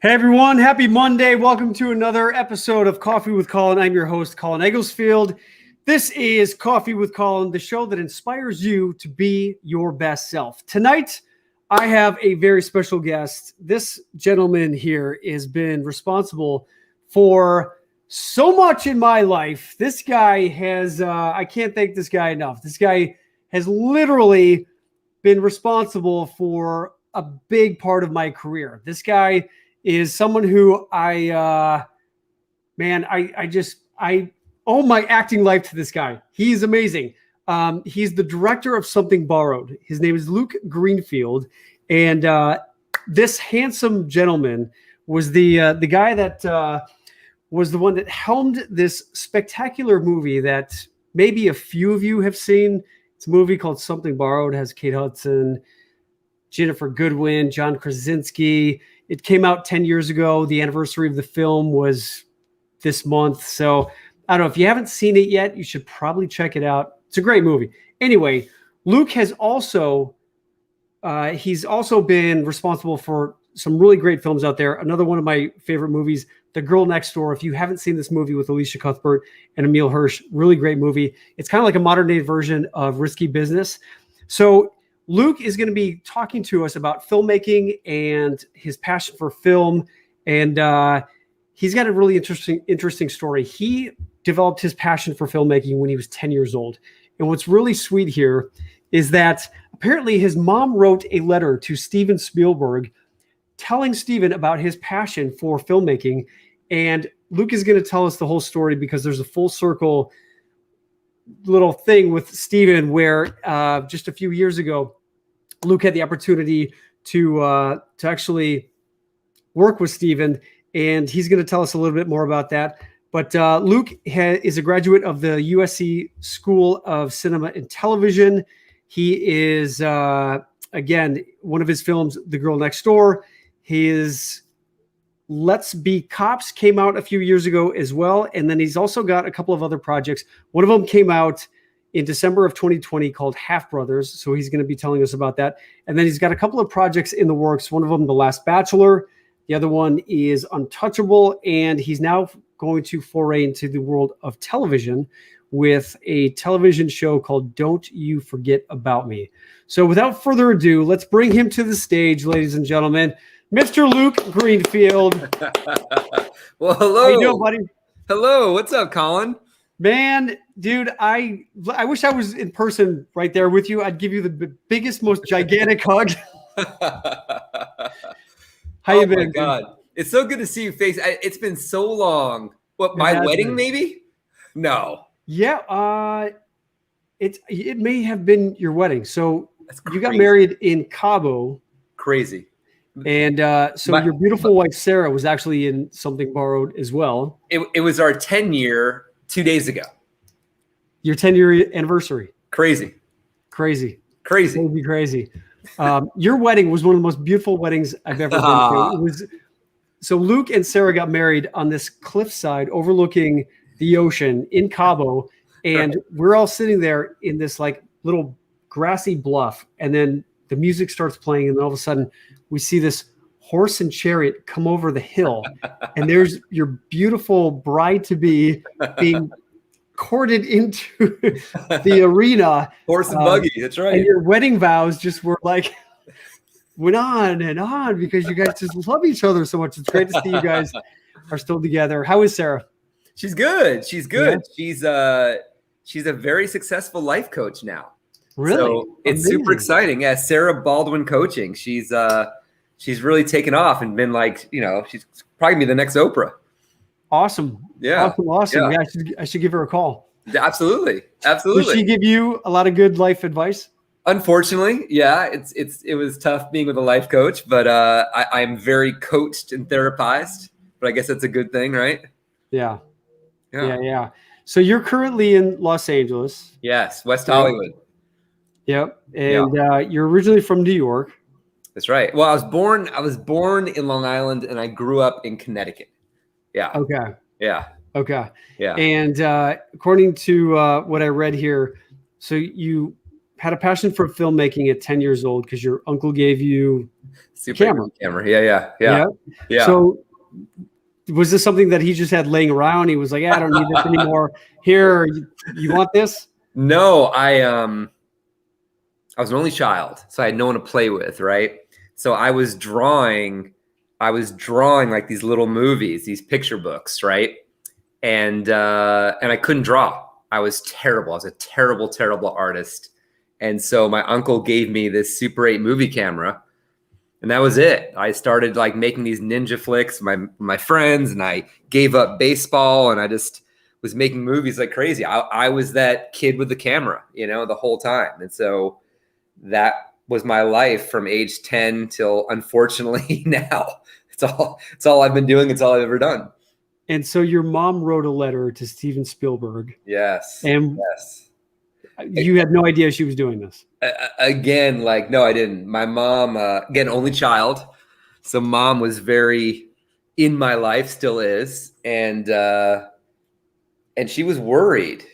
Hey everyone, happy Monday. Welcome to another episode of Coffee with Colin. I'm your host, Colin Egglesfield. This is Coffee with Colin, the show that inspires you to be your best self. Tonight, I have a very special guest. This gentleman here has been responsible for so much in my life. This guy has, I can't thank this guy enough. This guy has literally been responsible for a big part of my career. This guy is someone who I owe my acting life to this guy. He's amazing. He's the director of Something Borrowed. His name is Luke Greenfield. And this handsome gentleman was the guy that was the one that helmed this spectacular movie that maybe a few of you have seen. It's a movie called Something Borrowed. It has Kate Hudson, Jennifer Goodwin, John Krasinski. It came out 10 years ago. The anniversary of the film was this month. So I don't know if you haven't seen it yet, you should probably check it out. It's a great movie. Anyway, Luke has also, he's also been responsible for some really great films out there. Another one of my favorite movies, The Girl Next Door. If you haven't seen this movie with Alicia Cuthbert and Emile Hirsch, really great movie. It's kind of like a modern day version of Risky Business. So Luke is going to be talking to us about filmmaking and his passion for film. And he's got a really interesting story. He developed his passion for filmmaking when he was 10 years old. And what's really sweet here is that apparently his mom wrote a letter to Steven Spielberg telling Steven about his passion for filmmaking. And Luke is going to tell us the whole story because there's a full circle little thing with Steven where just a few years ago, Luke had the opportunity to actually work with Steven, and he's going to tell us a little bit more about that. But Luke is a graduate of the USC School of Cinema and Television. He is, again, one of his films, The Girl Next Door. His Let's Be Cops came out a few years ago as well. And then he's also got a couple of other projects. One of them came out in December of 2020 called Half Brothers. So he's going to be telling us about that. And then he's got a couple of projects in the works. One of them, The Last Bachelor. The other one is Untouchable. And he's now going to foray into the world of television with a television show called Don't You Forget About Me. So without further ado, let's bring him to the stage, ladies and gentlemen. Mr. Luke Greenfield. Well, hello. How you doing, buddy? Hello. What's up, Colin? Man, dude, I wish I was in person right there with you. I'd give you the biggest, most gigantic hug. How you been? Oh, my God. It's so good to see you face. It's been so long. What, my wedding, maybe? No. Yeah, it may have been your wedding. So you got married in Cabo. Crazy. And so your beautiful wife, Sarah, was actually in Something Borrowed as well. It was our 10-year 2 days ago. Your 10-year anniversary. Crazy. Your wedding was one of the most beautiful weddings I've ever been to. It was, so Luke and Sarah got married on this cliffside overlooking the ocean in Cabo. And we're all sitting there in this like little grassy bluff. And then the music starts playing. And then all of a sudden we see this horse and chariot come over the hill. And there's your beautiful bride-to-be being courted into the arena. Horse and buggy, that's right. And your wedding vows just were like, went on and on because you guys just love each other so much. It's great to see you guys are still together. How is Sarah? She's good. Yeah. She's a very successful life coach now. Really? So it's super exciting. Yeah, Sarah Baldwin Coaching. She's really taken off and been like, she's probably gonna be the next Oprah. Awesome. Yeah. Awesome. Yeah, I should give her a call. Absolutely. Did she give you a lot of good life advice? Unfortunately, yeah, it was tough being with a life coach, but I'm very coached and therapized. But I guess that's a good thing, right? Yeah. So you're currently in Los Angeles. Yes, West Hollywood. Yep. And you're originally from New York. That's right. Well, I was born in Long Island and I grew up in Connecticut. Yeah. Okay. Yeah. Okay. Yeah. And according to what I read here, so you had a passion for filmmaking at 10 years old because your uncle gave you Super camera. Yeah. So was this something that he just had laying around? He was like, I don't need this anymore. Here, you want this? No, I was an only child, so I had no one to play with, right? So I was drawing like these little movies, these picture books, right? And I couldn't draw. I was terrible. I was a terrible, terrible artist. And so my uncle gave me this Super 8 movie camera, and that was it. I started like making these ninja flicks with my friends, and I gave up baseball, and I just was making movies like crazy. I was that kid with the camera, the whole time. And so that was my life from age 10 till unfortunately now. It's all I've been doing. It's all I've ever done. And so your mom wrote a letter to Steven Spielberg. Yes. And yes. You had no idea she was doing this. Again, no, I didn't. My mom, again, only child. So mom was very in my life, still is. And she was worried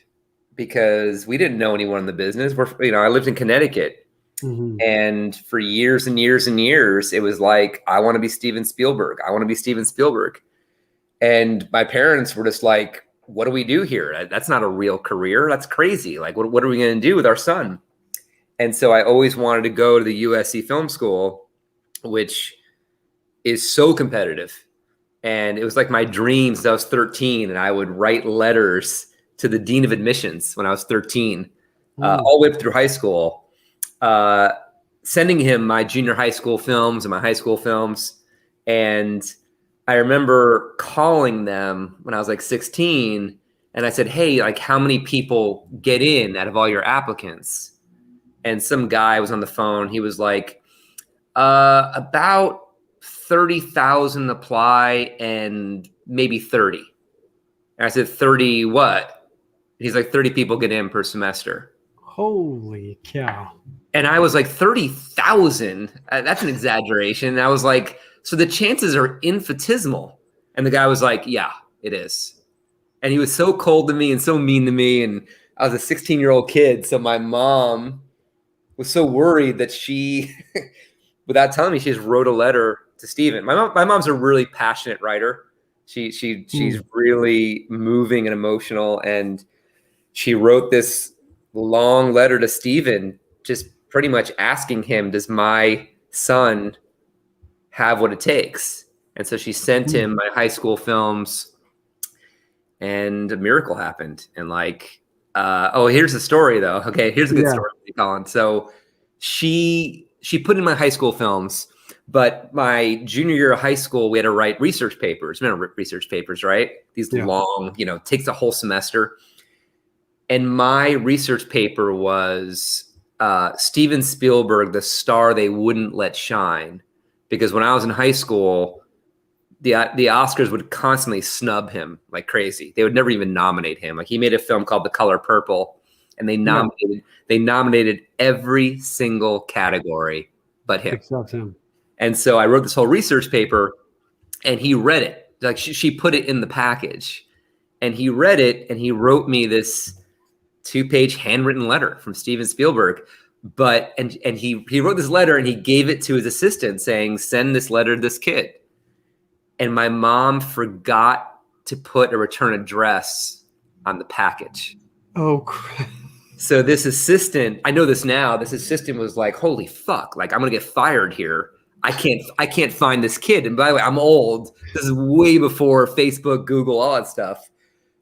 because we didn't know anyone in the business. I lived in Connecticut. Mm-hmm. And for years and years and years, it was like, I want to be Steven Spielberg. I want to be Steven Spielberg. And my parents were just like, what do we do here? That's not a real career. That's crazy. Like, what are we going to do with our son? And so I always wanted to go to the USC Film School, which is so competitive. And it was like my dream since I was 13. And I would write letters to the dean of admissions when I was 13, all the way up through high school, sending him my junior high school films and my high school films. And I remember calling them when I was like 16, and I said, hey, like, how many people get in out of all your applicants? And some guy was on the phone. He was like, about 30,000 apply and maybe 30. And I said, 30 what? He's like, 30 people get in per semester. Holy cow. And I was like, 30,000? That's an exaggeration. And I was like, so the chances are infinitesimal. And the guy was like, yeah, it is. And he was so cold to me and so mean to me. And I was a 16-year-old kid. So my mom was so worried that she, without telling me, she just wrote a letter to Steven. My mom's a really passionate writer. She's really moving and emotional. And she wrote this long letter to Steven, just pretty much asking him, does my son have what it takes? And so she sent him my high school films, and a miracle happened. And here's the story though. Okay, here's a good story, Colin. So she put in my high school films, but my junior year of high school, we had to write research papers. Research papers, right? These long, takes a whole semester. And my research paper was Steven Spielberg, the star they wouldn't let shine. Because when I was in high school, the Oscars would constantly snub him like crazy. They would never even nominate him. Like, he made a film called The Color Purple, and they nominated every single category but him. Except him. And so I wrote this whole research paper, and he read it. Like, she put it in the package, and he read it, and he wrote me this 2-page handwritten letter from Steven Spielberg. But he wrote this letter, and he gave it to his assistant saying, send this letter to this kid. And my mom forgot to put a return address on the package. Oh, crap. So this assistant, I know this now, this assistant was like, holy fuck, like, I'm going to get fired here. I can't find this kid. And by the way, I'm old. This is way before Facebook, Google, all that stuff.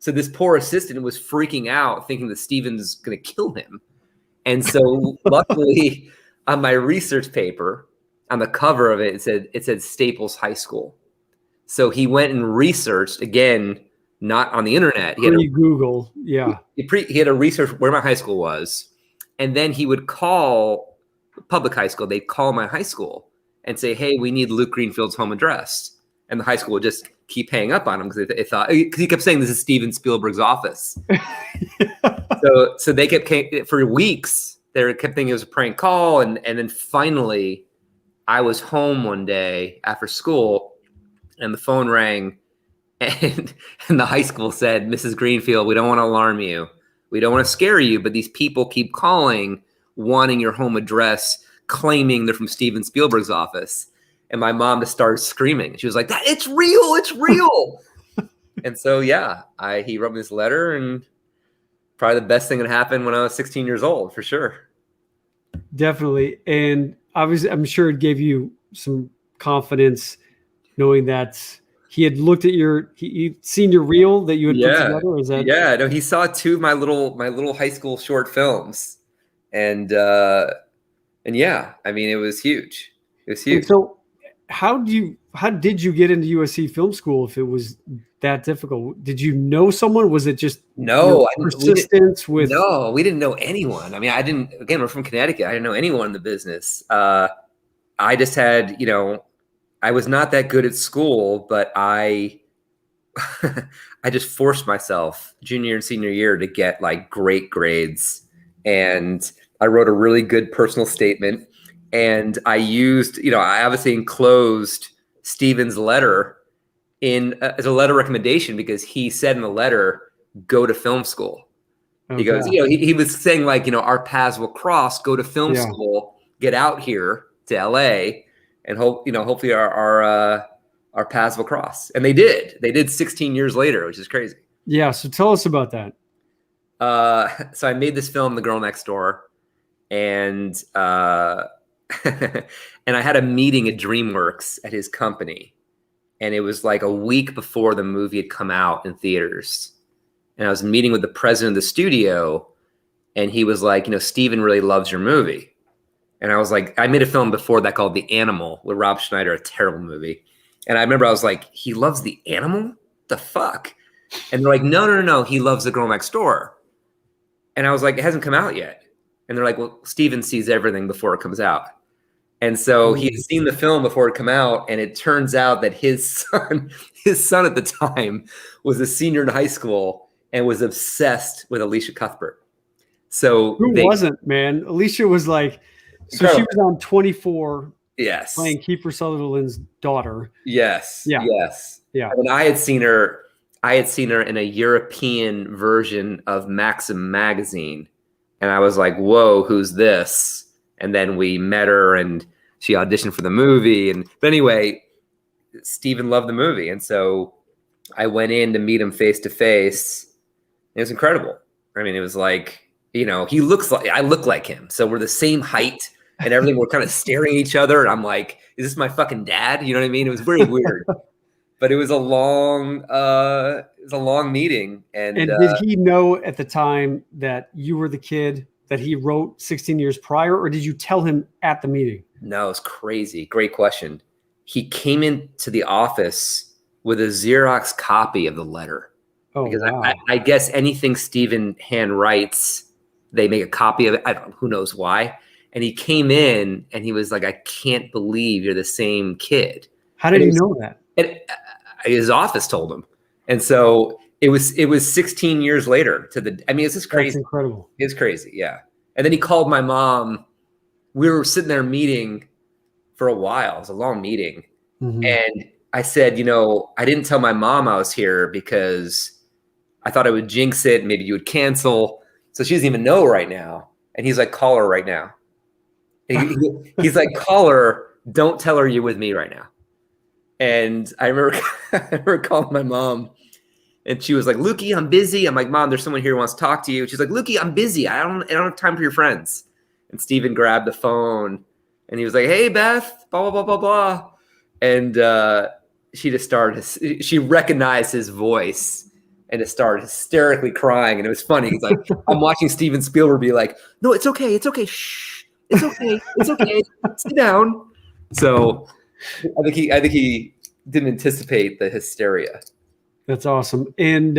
So this poor assistant was freaking out, thinking that Steven's going to kill him. And so luckily on my research paper, on the cover of it, it said Staples High School. So he went and researched, again, not on the internet. He had Google, yeah. He had to research where my high school was. And then he would call public high school. They'd call my high school and say, hey, we need Luke Greenfield's home address. And the high school would just keep hanging up on him because they thought, because he kept saying this is Steven Spielberg's office. So they kept, for weeks, they kept thinking it was a prank call. And then finally, I was home one day after school, and the phone rang, and the high school said, Mrs. Greenfield, we don't want to alarm you. We don't want to scare you, but these people keep calling. wanting your home address, claiming they're from Steven Spielberg's office. And my mom just started screaming. She was like, "That it's real, it's real." And so, yeah, he wrote me this letter, and probably the best thing that happened when I was 16 years old, for sure. Definitely. And obviously, I'm sure it gave you some confidence knowing that he had looked at he'd seen your reel that you had put together. Is that? Yeah, no, he saw two of my little high school short films. And yeah, I mean, it was huge. It was huge. And so how did you get into USC film school if it was that difficult? Did you know someone? Was it just persistence with? No, we didn't know anyone. I mean, again, we're from Connecticut. I didn't know anyone in the business. I just had, I was not that good at school, but I just forced myself junior and senior year to get like great grades. And I wrote a really good personal statement. And I used, I obviously enclosed Steven's letter as a letter recommendation, because he said in the letter, go to film school. Okay. He goes, he was saying like, our paths will cross, go to film school, get out here to LA, and hopefully our paths will cross. And they did. They did 16 years later, which is crazy. Yeah. So tell us about that. So I made this film, The Girl Next Door, and and I had a meeting at DreamWorks at his company, and it was like a week before the movie had come out in theaters. And I was meeting with the president of the studio, and he was like, Steven really loves your movie. And I was like, I made a film before that called The Animal with Rob Schneider, a terrible movie. And I remember I was like, he loves The Animal? The fuck? And they're like, no, he loves The Girl Next Door. And I was like, it hasn't come out yet. And they're like, well, Steven sees everything before it comes out. And so he had seen the film before it come out, and it turns out that his son at the time was a senior in high school and was obsessed with Alicia Cuthbert. So who wasn't, man? Alicia was like, so she was on 24. Yes. Playing Kiefer Sutherland's daughter. Yes. Yeah. Yes. Yeah. And I had seen her in a European version of Maxim magazine. And I was like, whoa, who's this? And then we met her, and she auditioned for the movie. But anyway, Steven loved the movie. And so I went in to meet him face to face. It was incredible. I mean, it was like, I look like him. So we're the same height and everything. We're kind of staring at each other. And I'm like, is this my fucking dad? You know what I mean? It was very weird. But it was a long meeting. And did he know at the time that you were the kid that he wrote 16 years prior, or did you tell him at the meeting? No, it's crazy. Great question. He came into the office with a Xerox copy of the letter. Oh, because wow. I guess anything Steven hand writes, they make a copy of it. I don't know, who knows why. And he came in and he was like, I can't believe you're the same kid. How did he know that? His office told him. And so it was 16 years later it's just crazy. That's incredible. It's crazy. Yeah. And then he called my mom. We were sitting there meeting for a while. It was a long meeting. Mm-hmm. And I said, I didn't tell my mom I was here because I thought I would jinx it. Maybe you would cancel. So she doesn't even know right now. And he's like, call her right now. He's like, call her. Don't tell her you're with me right now. And I remember calling my mom, and she was like, Lukey, I'm busy. I'm like, Mom, there's someone here who wants to talk to you. She's like, Lukey, I'm busy. I don't have time for your friends. And Steven grabbed the phone, and he was like, hey, Beth, blah, blah, blah, blah, blah. And she recognized his voice and just started hysterically crying. And it was funny. It's like, I'm watching Steven Spielberg be like, no, it's okay. It's okay. Shh. It's okay. It's okay. Sit down. So I think he didn't anticipate the hysteria. That's awesome. And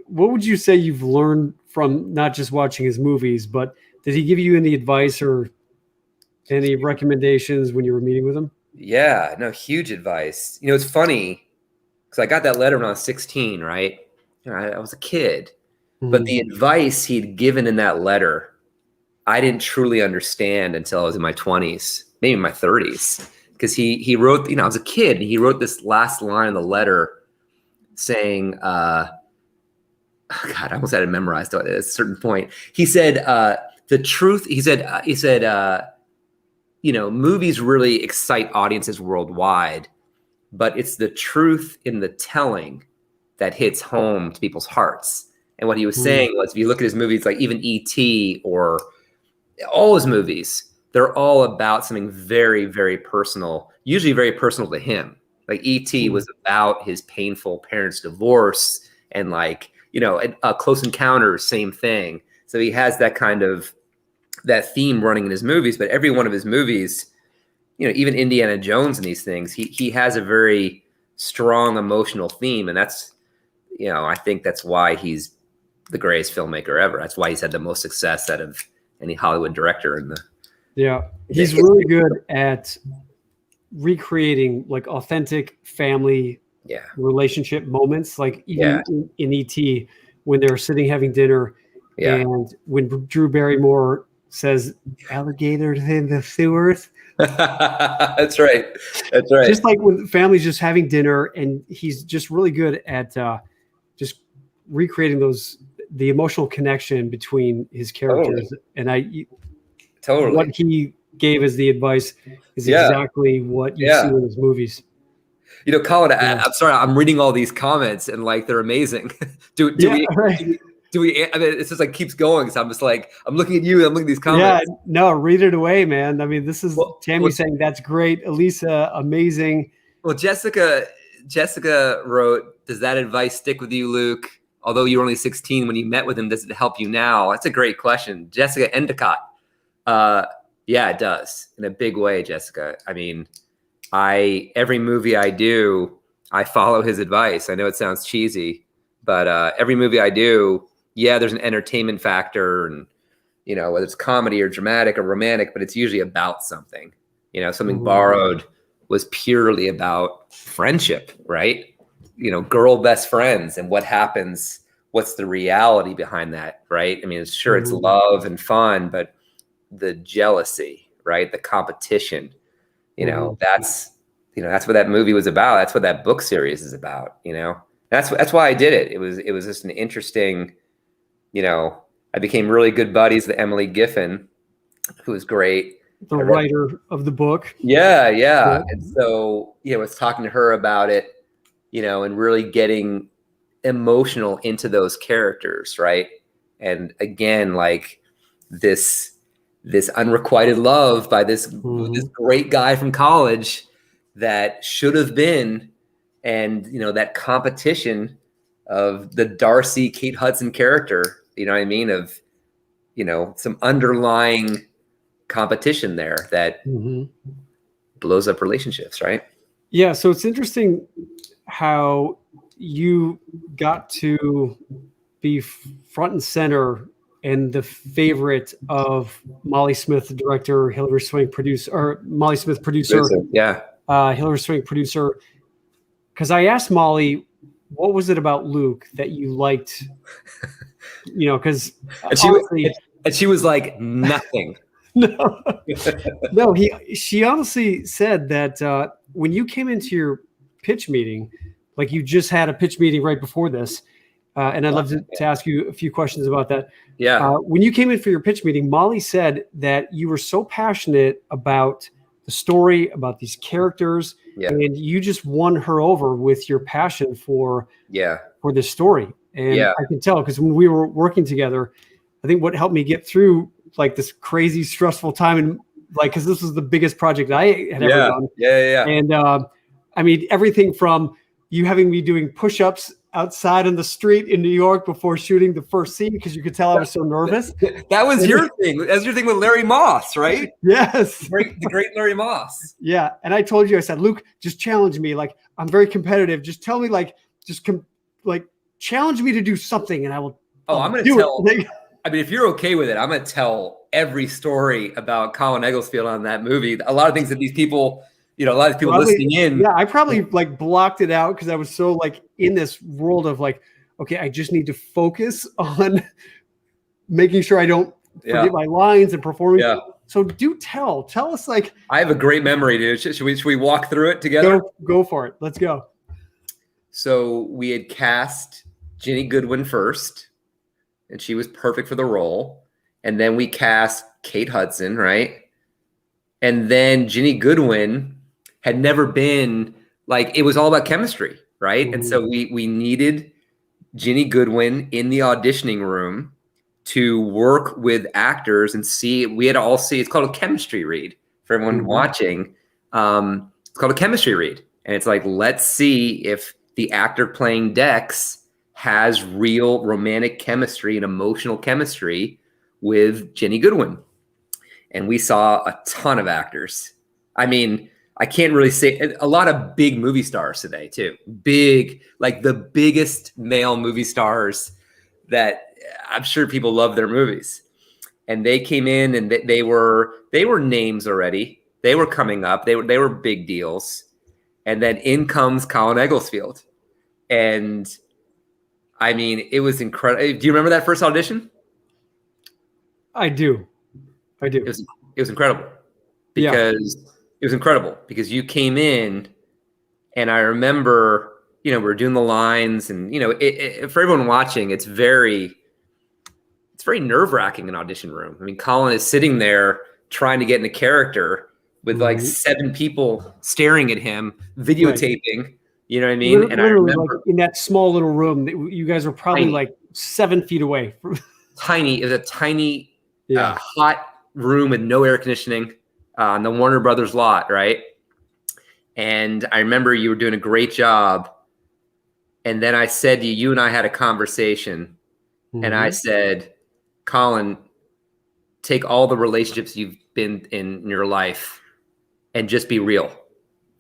what would you say you've learned from not just watching his movies, but did he give you any advice or any recommendations when you were meeting with him? Yeah, no, huge advice. It's funny because I got that letter when I was 16, right? I was a kid, but the advice he'd given in that letter, I didn't truly understand until I was in my 20s, maybe my 30s, because he wrote, I was a kid, and he wrote this last line in the letter saying, God, I almost had it memorized at a certain point. He said, the truth. He said, movies really excite audiences worldwide, but it's the truth in the telling that hits home to people's hearts. And what he was saying was, if you look at his movies, like even E.T. or all his movies, they're all about something very, very personal, usually very personal to him. Like E.T. was about his painful parents' divorce, and Close Encounters, same thing. So he has that kind of that theme running in his movies, but every one of his movies, even Indiana Jones and these things, he has a very strong emotional theme. And that's, I think that's why he's the greatest filmmaker ever. That's why he's had the most success out of any Hollywood director in the. Yeah. He's really good at recreating like authentic family relationship moments. Like even in E.T., when they're sitting having dinner and when Drew Barrymore says alligators in the sewers. That's right. That's right. Just like when the family's just having dinner, and he's just really good at just recreating the emotional connection between his characters. Totally. And what he gave as the advice is exactly what you see in his movies. Colin, I'm sorry, I'm reading all these comments and they're amazing. Do we? I mean, it's just keeps going. So I'm just I'm looking at you. I'm looking at these comments. Yeah, no, read it away, man. I mean, this is Tammy saying that's great. Elisa, amazing. Well, Jessica wrote, "Does that advice stick with you, Luke? Although you were only 16 when you met with him, does it help you now?" That's a great question, Jessica Endicott. Yeah, it does in a big way, Jessica. I mean, every movie I do, I follow his advice. I know it sounds cheesy, but every movie I do. There's an entertainment factor, and whether it's comedy or dramatic or romantic, but it's usually about something. Something Borrowed was purely about friendship, right? Girl best friends, and what happens, what's the reality behind that, right? I mean, it's love and fun, but the jealousy, right? The competition, that's what that movie was about. That's what that book series is about, That's why I did it. It was just an interesting, I became really good buddies with Emily Giffen, who was great. The writer of the book. Yeah. And so, I was talking to her about it, and really getting emotional into those characters, right? And again, this unrequited love by this great guy from college that should have been, and that competition of the Darcy Kate Hudson character, you know what I mean, of some underlying competition there that blows up relationships, right? Yeah, so it's interesting how you got to be front and center and the favorite of Molly Smith, the director, Hilary Swank, producer, or Molly Smith, producer. Hilary Swank, producer. Because I asked Molly, what was it about Luke that you liked? Because she was like, nothing. No, she honestly said that when you came into your pitch meeting, like you just had a pitch meeting right before this, and I'd love to ask you a few questions about that. Yeah. When you came in for your pitch meeting, Molly said that you were so passionate about the story, about these characters, and you just won her over with your passion for this story. And I can tell, because when we were working together, I think what helped me get through this crazy stressful time, and because this was the biggest project I had ever done. And I mean, everything from you having me doing push-ups outside on the street in New York before shooting the first scene, because you could tell I was so nervous. That was your thing. That was your thing with Larry Moss, right? Yes. The great Larry Moss. Yeah. And I told you, I said, Luke, just challenge me. I'm very competitive. Just tell me, challenge me to do something, and I will. I'm going to tell. I mean, if you're okay with it, I'm going to tell every story about Colin Egglesfield on that movie. A lot of things that these people, a lot of people listening in. Yeah, I probably blocked it out because I was so in this world of okay, I just need to focus on making sure I don't forget my lines and performing. Yeah. So tell us I have a great memory, dude. Should we walk through it together? Go for it. Let's go. So we had cast Ginny Goodwin first, and she was perfect for the role. and then we cast Kate Hudson, right? And then Ginny Goodwin had never been like, it was all about chemistry, right? Mhm. And so we needed Ginny Goodwin in the auditioning room to work with actors and see. We had to all see. It's called a chemistry read for everyone watching. It's called a chemistry read, and it's like, let's see if the actor playing Dex has real romantic chemistry and emotional chemistry with Ginny Goodwin. And we saw a ton of actors. I mean, I can't really say, a lot of big movie stars today too. Big, like the biggest male movie stars that I'm sure people love their movies. And they came in and they were names already. They were coming up. They were big deals. And then in comes Colin Egglesfield. And I mean, it was incredible. Do you remember that first audition? I do. It was incredible because it was incredible because you came in, and I remember, you know, we're doing the lines, and you know, for everyone watching, it's very nerve-wracking in an audition room. I mean, Colin is sitting there trying to get into character with like 7 people staring at him, videotaping. You know what I mean? And literally, like in that small little room, you guys were probably like 7 feet away. Tiny. It was a tiny, hot room with no air conditioning on the Warner Brothers lot, right? And I remember you were doing a great job. And then I said to you, you and I had a conversation, and I said, Colin, take all the relationships you've been in your life and just be real.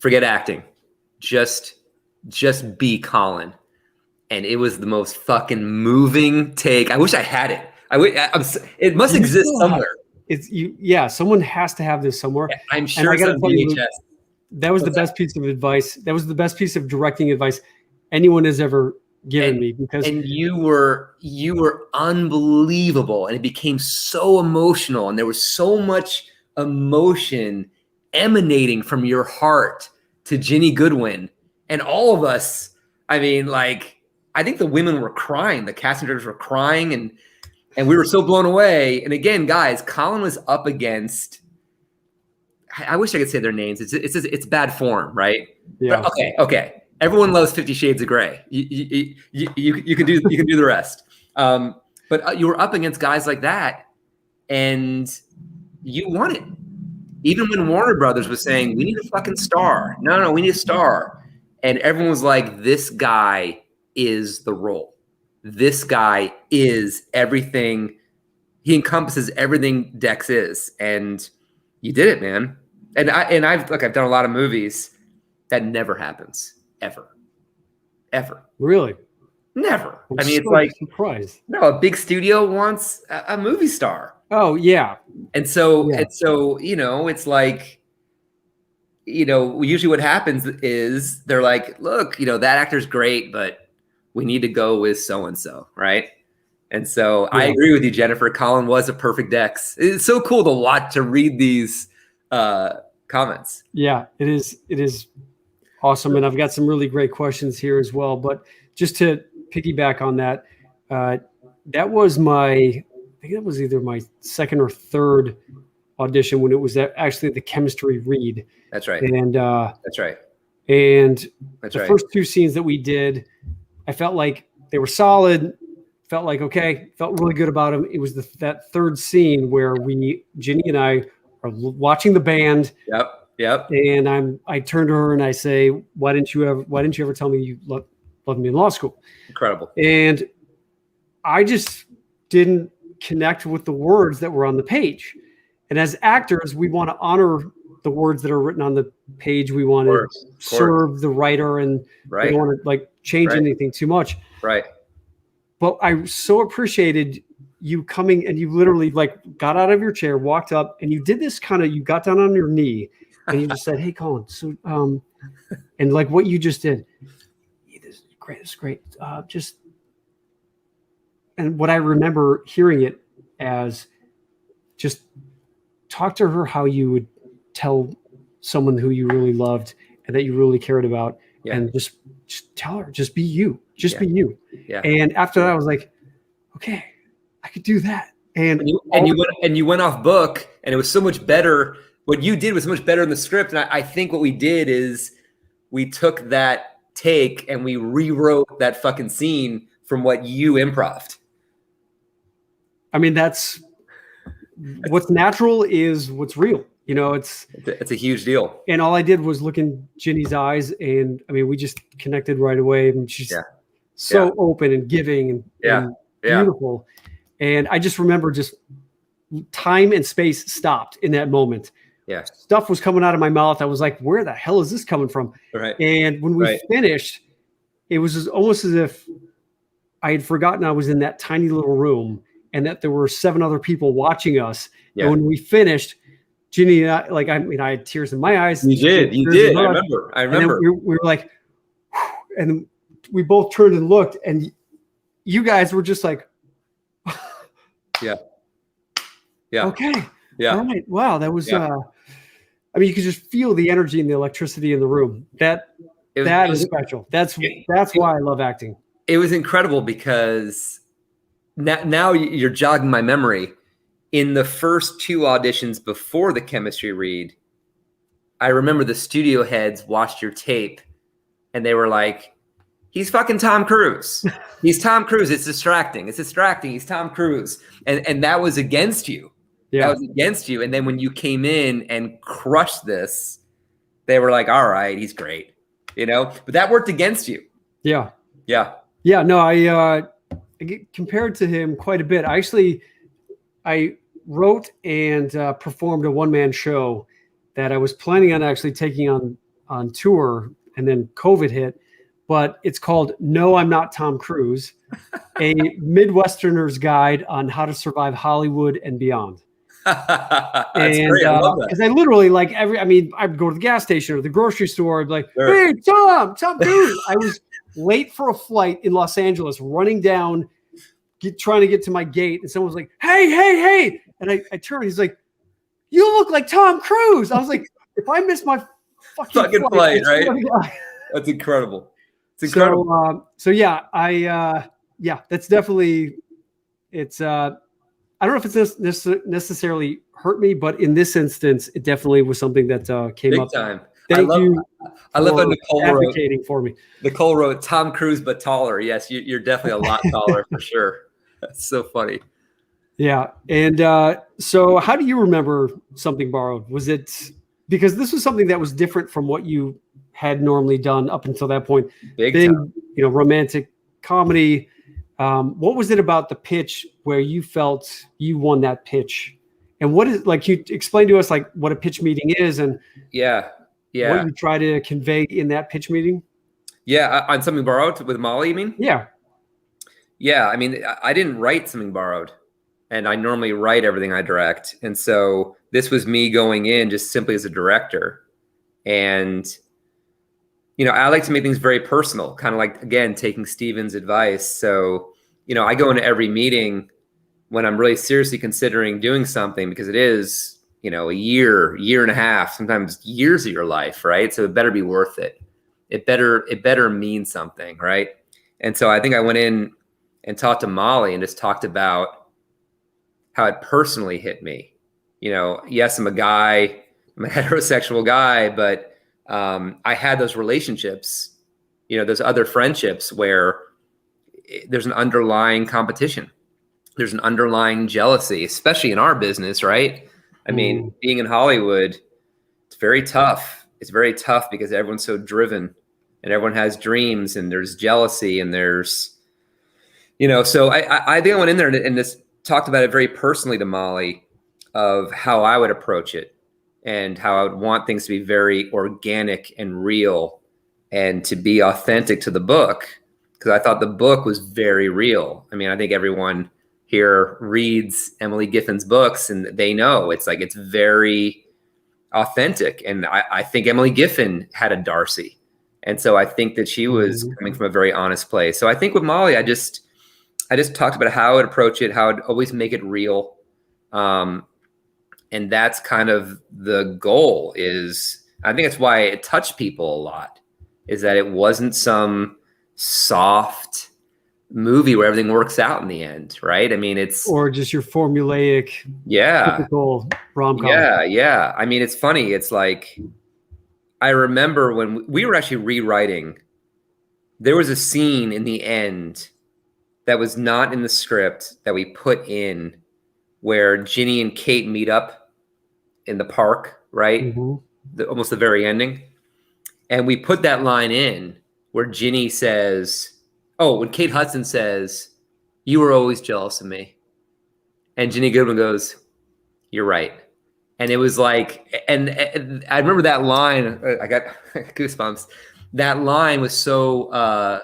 Forget acting. Just be Colin. And it was the most fucking moving take. I wish I had it. It must exist somewhere. Someone has to have this somewhere. I'm sure it's on VHS. That was the best piece of advice. That was the best piece of directing advice anyone has ever given me. Because you were unbelievable, and it became so emotional, and there was so much emotion emanating from your heart to Ginny Goodwin, and all of us. I mean, like, I think the women were crying, the casting directors were crying, and we were so blown away. And again, guys, Colin was up against, I wish I could say their names. It's bad form, right? Yeah. But okay. Everyone loves 50 Shades of Grey. You can do the rest. But you were up against guys like that, and you won it. Even when Warner Brothers was saying, we need a fucking star. No, we need a star. And everyone was like, this guy is the role. This guy is everything. He encompasses everything Dex is. And you did it, man. And I've done a lot of movies. That never happens. Ever. Really? Never. I'm so surprised. No, a big studio wants a movie star. Oh yeah. And so, you know, it's like, you know, usually what happens is they're like, look, you know, that actor's great, but we need to go with so-and-so, right? And so I agree with you, Jennifer. Colin was a perfect Dex. It's so cool to read these comments. Yeah, it is awesome. And I've got some really great questions here as well. But just to piggyback on that, that was I think that was either my second or third audition when it was actually the chemistry read. That's right. And that's right. And the first 2 scenes that we did, I felt like they were solid. Felt like, okay, felt really good about them. It was that third scene where Ginny and I are watching the band. Yep. And I turn to her and I say, why didn't you ever tell me you loved me in law school? Incredible. And I just didn't connect with the words that were on the page. And as actors, we want to honor the words that are written on the page. We want to serve the writer, and we don't want to like change anything too much. Right. But I so appreciated you coming, and you literally like got out of your chair, walked up, and you did this you got down on your knee and you just said, hey, Colin, so, and like what you just did, this is great. It's great. And what I remember hearing it as, just talk to her how you would tell someone who you really loved and that you really cared about, and just tell her, just be you, be you. Yeah. And after that, I was like, okay, I could do that. And you went off book, and it was so much better. What you did was so much better in the script. And I think what we did is we took that take and we rewrote that fucking scene from what you improv'd. I mean, that's what's natural is what's real. You know, it's a huge deal. And all I did was look in Ginny's eyes, and I mean, we just connected right away. And she's so open and giving and beautiful. And I just remember just time and space stopped in that moment. Yeah. Stuff was coming out of my mouth. I was like, where the hell is this coming from? Right. And when we finished, it was almost as if I had forgotten I was in that tiny little room and that there were 7 other people watching us. Yeah. And when we finished, Ginny and I had tears in my eyes. You did. I remember. And then we were like, whew, and we both turned and looked, and you guys were just like, yeah. Okay. Yeah. All right. Wow. That was, I mean, you could just feel the energy and the electricity in the room. That is special. That's why I love acting. It was incredible because now you're jogging my memory. In the first 2 auditions before the chemistry read, I remember the studio heads watched your tape and they were like, he's fucking Tom Cruise. He's Tom Cruise. It's distracting. He's Tom Cruise. And that was against you. Yeah. That was against you. And then when you came in and crushed this, they were like, all right, he's great. You know, but that worked against you. Yeah. Yeah. Yeah. No, I get compared to him quite a bit. I wrote and performed a one-man show that I was planning on actually taking on tour, and then COVID hit. But it's called No, I'm Not Tom Cruise, a Midwesterner's Guide on How to Survive Hollywood and Beyond. That's great. I love that. Because I literally I'd go to the gas station or the grocery store. I'd be like, hey, Tom Cruise. I was late for a flight in Los Angeles, running down, trying to get to my gate. And someone was like, hey. And I turned, he's like, you look like Tom Cruise. I was like, if I miss my fucking flight, right? That's incredible. It's incredible. So that's definitely, it's, I don't know if it's necessarily hurt me, but in this instance, it definitely was something that came big up. Time. Thank you. I love what Nicole advocating for me. Nicole wrote Tom Cruise, but taller. Yes, you're definitely a lot taller for sure. That's so funny. Yeah. And so how do you remember Something Borrowed? Was it because this was something that was different from what you had normally done up until that point? Big time. Romantic comedy. What was it about the pitch where you felt you won that pitch? And what is, like, you explain to us like what a pitch meeting is and what you try to convey in that pitch meeting? Yeah. On Something Borrowed with Molly, you mean? Yeah. Yeah. I mean, I didn't write Something Borrowed, and I normally write everything I direct. And so this was me going in just simply as a director. And, I like to make things very personal, kind of like, again, taking Steven's advice. So, I go into every meeting when I'm really seriously considering doing something, because it is, a year and a half, sometimes years of your life, right? So it better be worth it. It better mean something, right? And so I think I went in and talked to Molly and just talked about how it personally hit me. Yes, I'm a heterosexual guy, but I had those relationships, those other friendships where there's an underlying competition. There's an underlying jealousy, especially in our business, right? I mean, being in Hollywood, it's very tough. It's very tough because everyone's so driven and everyone has dreams, and there's jealousy, and there's, so I think I went in there and just talked about it very personally to Molly, of how I would approach it and how I would want things to be very organic and real and to be authentic to the book, because I thought the book was very real. I mean, I think everyone here reads Emily Giffen's books and they know it's very authentic. And I think Emily Giffen had a Darcy. And so I think that she was coming from a very honest place. So I think with Molly, I just talked about how I would approach it, how I'd always make it real. And that's kind of the goal. Is I think that's why it touched people a lot, is that it wasn't some soft, movie where everything works out in the end, right? I mean, it's or just your formulaic, typical rom-com. Yeah. I mean, it's funny. It's like I remember when we were actually rewriting. There was a scene in the end that was not in the script that we put in where Ginny and Kate meet up in the park, right? Almost the very ending. And we put that line in where Ginny says, when Kate Hudson says, "You were always jealous of me." And Ginny Goodwin goes, "You're right." And it was like, and I remember that line, I got goosebumps. That line was so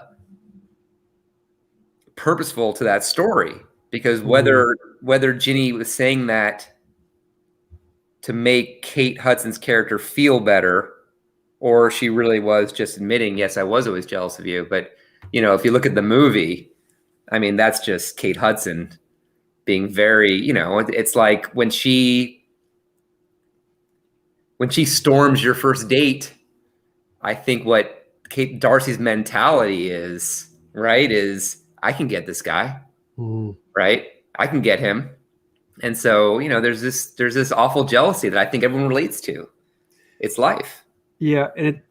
purposeful to that story, because whether Ginny was saying that to make Kate Hudson's character feel better, or she really was just admitting, yes, I was always jealous of you. But, if you look at the movie, I mean, that's just Kate Hudson being very, it's like when she storms your first date, I think what Darcy's mentality is, right, is I can get this guy, right? I can get him. And so, there's this awful jealousy that I think everyone relates to. It's life. Yeah. And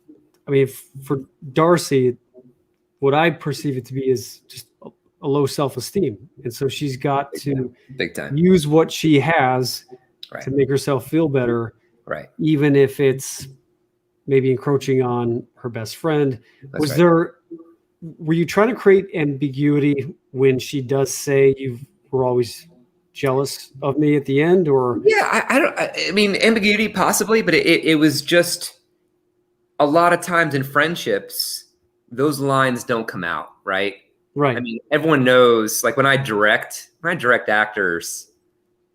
for Darcy, what I perceive it to be is just a low self-esteem. And so she's got to big time use what she has to make herself feel better. Right. Even if it's maybe encroaching on her best friend. Were you trying to create ambiguity when she does say you were always jealous of me at the end, or? Yeah, I mean, ambiguity possibly, but it was just a lot of times in friendships, those lines don't come out, right? Right. I mean, everyone knows, like when I direct actors,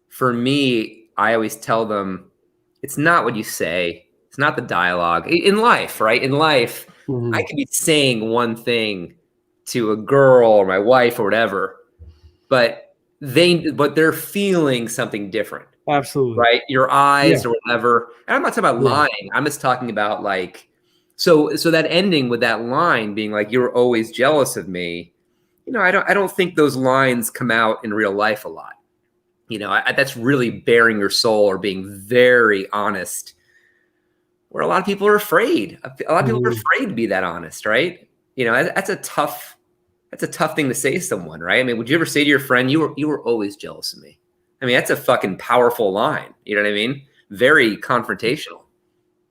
for me, I always tell them, it's not what you say. It's not the dialogue in life, right? In life, I could be saying one thing to a girl or my wife or whatever, but they're feeling something different. Absolutely. Right? Your eyes or whatever. And I'm not talking about lying. I'm just talking about like, so that ending with that line being like, "You were always jealous of me." I don't think those lines come out in real life a lot. That's really bearing your soul or being very honest, where a lot of people are afraid. A lot of people are afraid to be that honest, right? That's a tough thing to say to someone, right? I mean, would you ever say to your friend, you were always jealous of me? I mean, that's a fucking powerful line. You know what I mean? Very confrontational,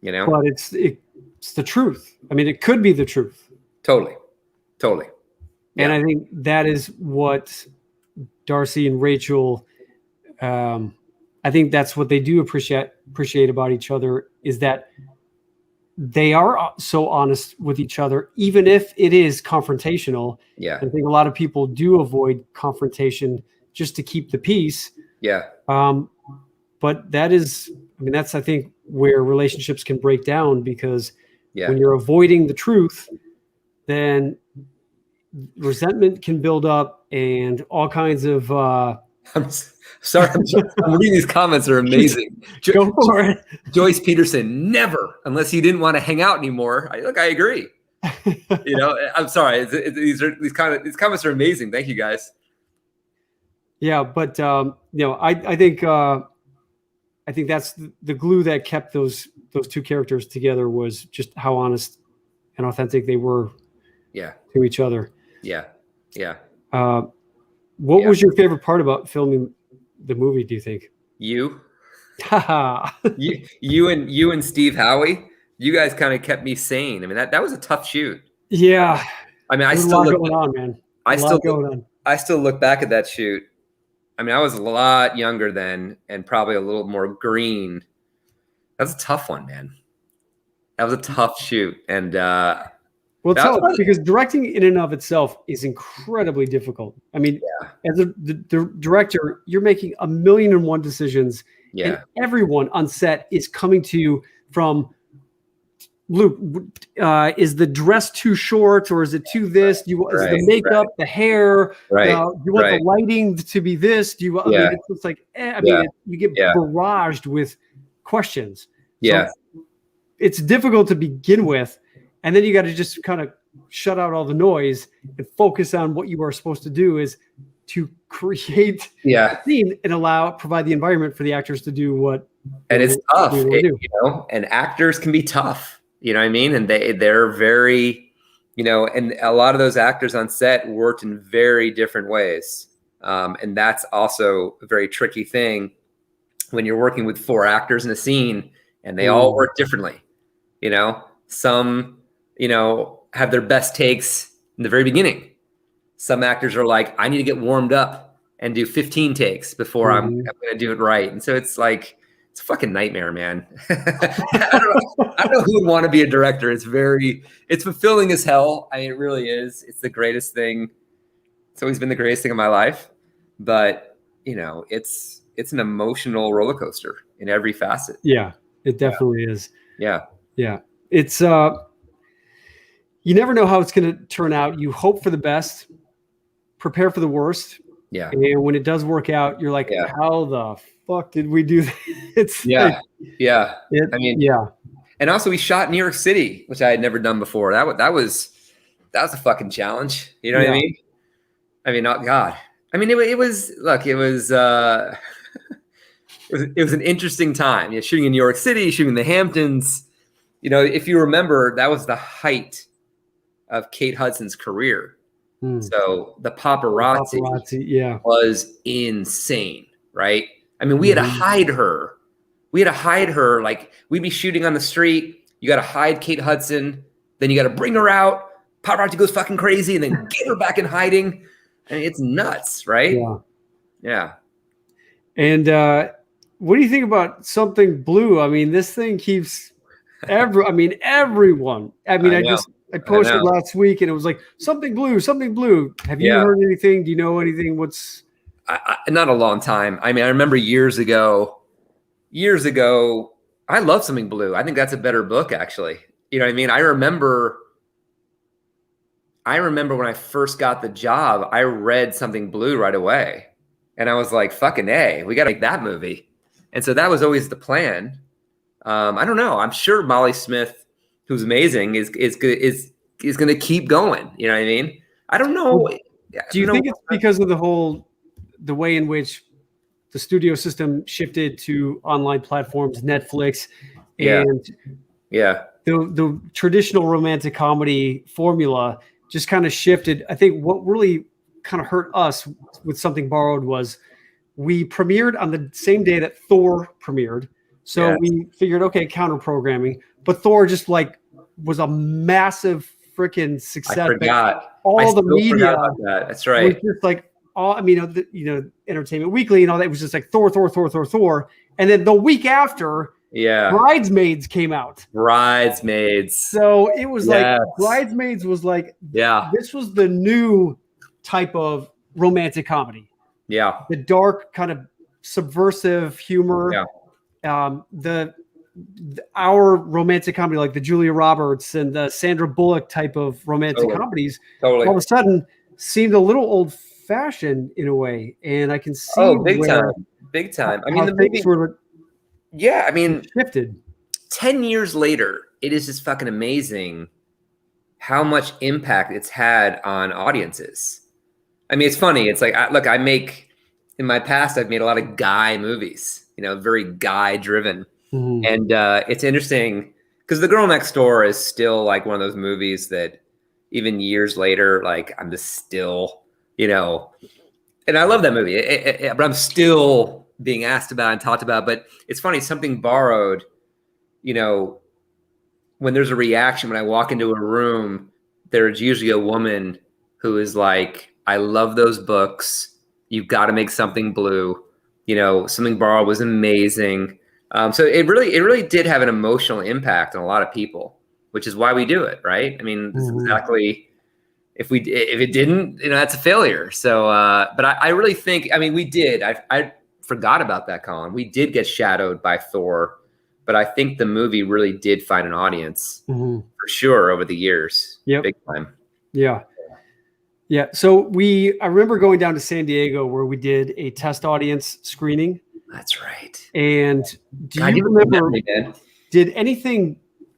But it's the truth. I mean, it could be the truth. Totally. Yeah. And I think that is what Darcy and Rachel, I think that's what they do appreciate about each other, is that they are so honest with each other, even if it is confrontational. Yeah. I think a lot of people do avoid confrontation just to keep the peace. Yeah. But that's, I think, where relationships can break down, because when you're avoiding the truth, then resentment can build up and all kinds of, I'm sorry. I'm reading these comments are amazing. Go for it. Joyce Peterson, never, unless you didn't want to hang out anymore. I agree. I'm sorry. These comments are amazing. Thank you, guys. Yeah, but I think that's the glue that kept those two characters together, was just how honest and authentic they were. To each other. Yeah. What was your favorite part about filming the movie, do you think? You and Steve Howie, you guys kind of kept me sane. I mean, that was a tough shoot. Yeah. I mean, I still look back at that shoot. I mean, I was a lot younger then and probably a little more green. That was a tough one, man. That was a tough shoot. And well, it's tough because directing in and of itself is incredibly difficult. I mean, as the director, you're making 1,000,001 decisions, and everyone on set is coming to you from, Luke, is the dress too short, or is it too this? Is the makeup, the hair? Do you want the lighting to be this? Do you? I mean, it's like, you get barraged with questions. So it's difficult to begin with. And then you got to just kind of shut out all the noise and focus on what you are supposed to do, is to create a scene and provide the environment for the actors to do what. And it's tough, and actors can be tough, you know what I mean? And they're very, and a lot of those actors on set worked in very different ways. And that's also a very tricky thing when you're working with 4 actors in a scene and they all work differently. Some, have their best takes in the very beginning. Some actors are like, I need to get warmed up and do 15 takes before I'm going to do it right. And so it's like, it's a fucking nightmare, man. I don't know who would want to be a director. It's fulfilling as hell. I mean, it really is. It's the greatest thing. It's always been the greatest thing in my life, but it's an emotional roller coaster in every facet. Yeah, it definitely is. Yeah. Yeah. It's, you never know how it's going to turn out. You hope for the best, prepare for the worst. Yeah. And when it does work out, you're like, how the fuck did we do that? It's And also we shot in New York City, which I had never done before. That was a fucking challenge. You know what I mean? I mean, oh God. I mean, it was an interesting time. Shooting in New York City, shooting in the Hamptons. If you remember, that was the height of Kate Hudson's career. So the paparazzi was insane, right? I mean, we had to hide her. Like, we'd be shooting on the street. You got to hide Kate Hudson. Then you got to bring her out. Paparazzi goes fucking crazy and then get her back in hiding. I mean, it's nuts, right? Yeah. And what do you think about Something Blue? I mean, this thing keeps everyone. I posted last week and it was like, Something Blue. Have you heard anything? Do you know anything? Not a long time. I mean, I remember years ago, I love Something Blue. I think that's a better book, actually. You know what I mean? I remember when I first got the job, I read Something Blue right away. And I was like, fucking A, we got to make that movie. And so that was always the plan. I don't know. I'm sure Molly Smith, who's amazing, is going to keep going. You know what I mean? I don't know. Do you think it's because of the way in which the studio system shifted to online platforms, Netflix, and the traditional romantic comedy formula just kind of shifted? I think what really kind of hurt us with Something Borrowed was we premiered on the same day that Thor premiered. So we figured, okay, counter programming, but Thor just was a massive freaking success. I forgot. All the media. About that. That's right. Was just Entertainment Weekly and all that. It was just like Thor. And then the week after, Bridesmaids came out. So it was like Bridesmaids was like, this was the new type of romantic comedy. Yeah. The dark kind of subversive humor. Yeah. Our romantic comedy, like the Julia Roberts and the Sandra Bullock type of romantic comedies, all of a sudden seemed a little old fashioned in a way. And I can see big time. I mean, the movie shifted. 10 years later, it is just fucking amazing how much impact it's had on audiences. I mean, it's funny. It's like, in my past, I've made a lot of guy movies, very guy driven. Mm-hmm. And it's interesting because The Girl Next Door is still like one of those movies that even years later, like I'm just still, and I love that movie, but I'm still being asked about and talked about. But it's funny, Something Borrowed, when there's a reaction, when I walk into a room, there's usually a woman who is like, I love those books. You've got to make Something Blue. Something Borrowed was amazing. So it really did have an emotional impact on a lot of people, which is why we do it, right? I mean, this is exactly, if it didn't, that's a failure. So, but I really think, we did. I forgot about that, Colin. We did get shadowed by Thor, but I think the movie really did find an audience for sure over the years. Yep. Big time. Yeah. Yeah. So I remember going down to San Diego where we did a test audience screening. That's right. And do you remember, did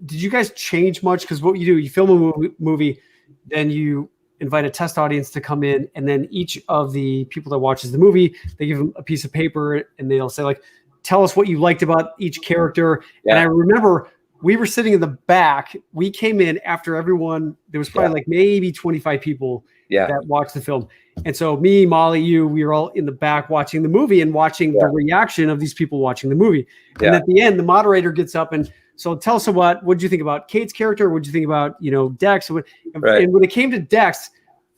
you guys change much? Because what you do, you film a movie, Then you invite a test audience to come in, and then each of the people that watches the movie, they give them a piece of paper and they'll say like, tell us what you liked about each character. And I remember we were sitting in the back. We came in after everyone. There was probably like maybe 25 people that watched the film. And so me, Molly, you, we were all in the back watching the movie and watching the reaction of these people watching the movie. And at the end, the moderator gets up and so tell us what did you think about Kate's character? What did you think about, Dex? And when it came to Dex,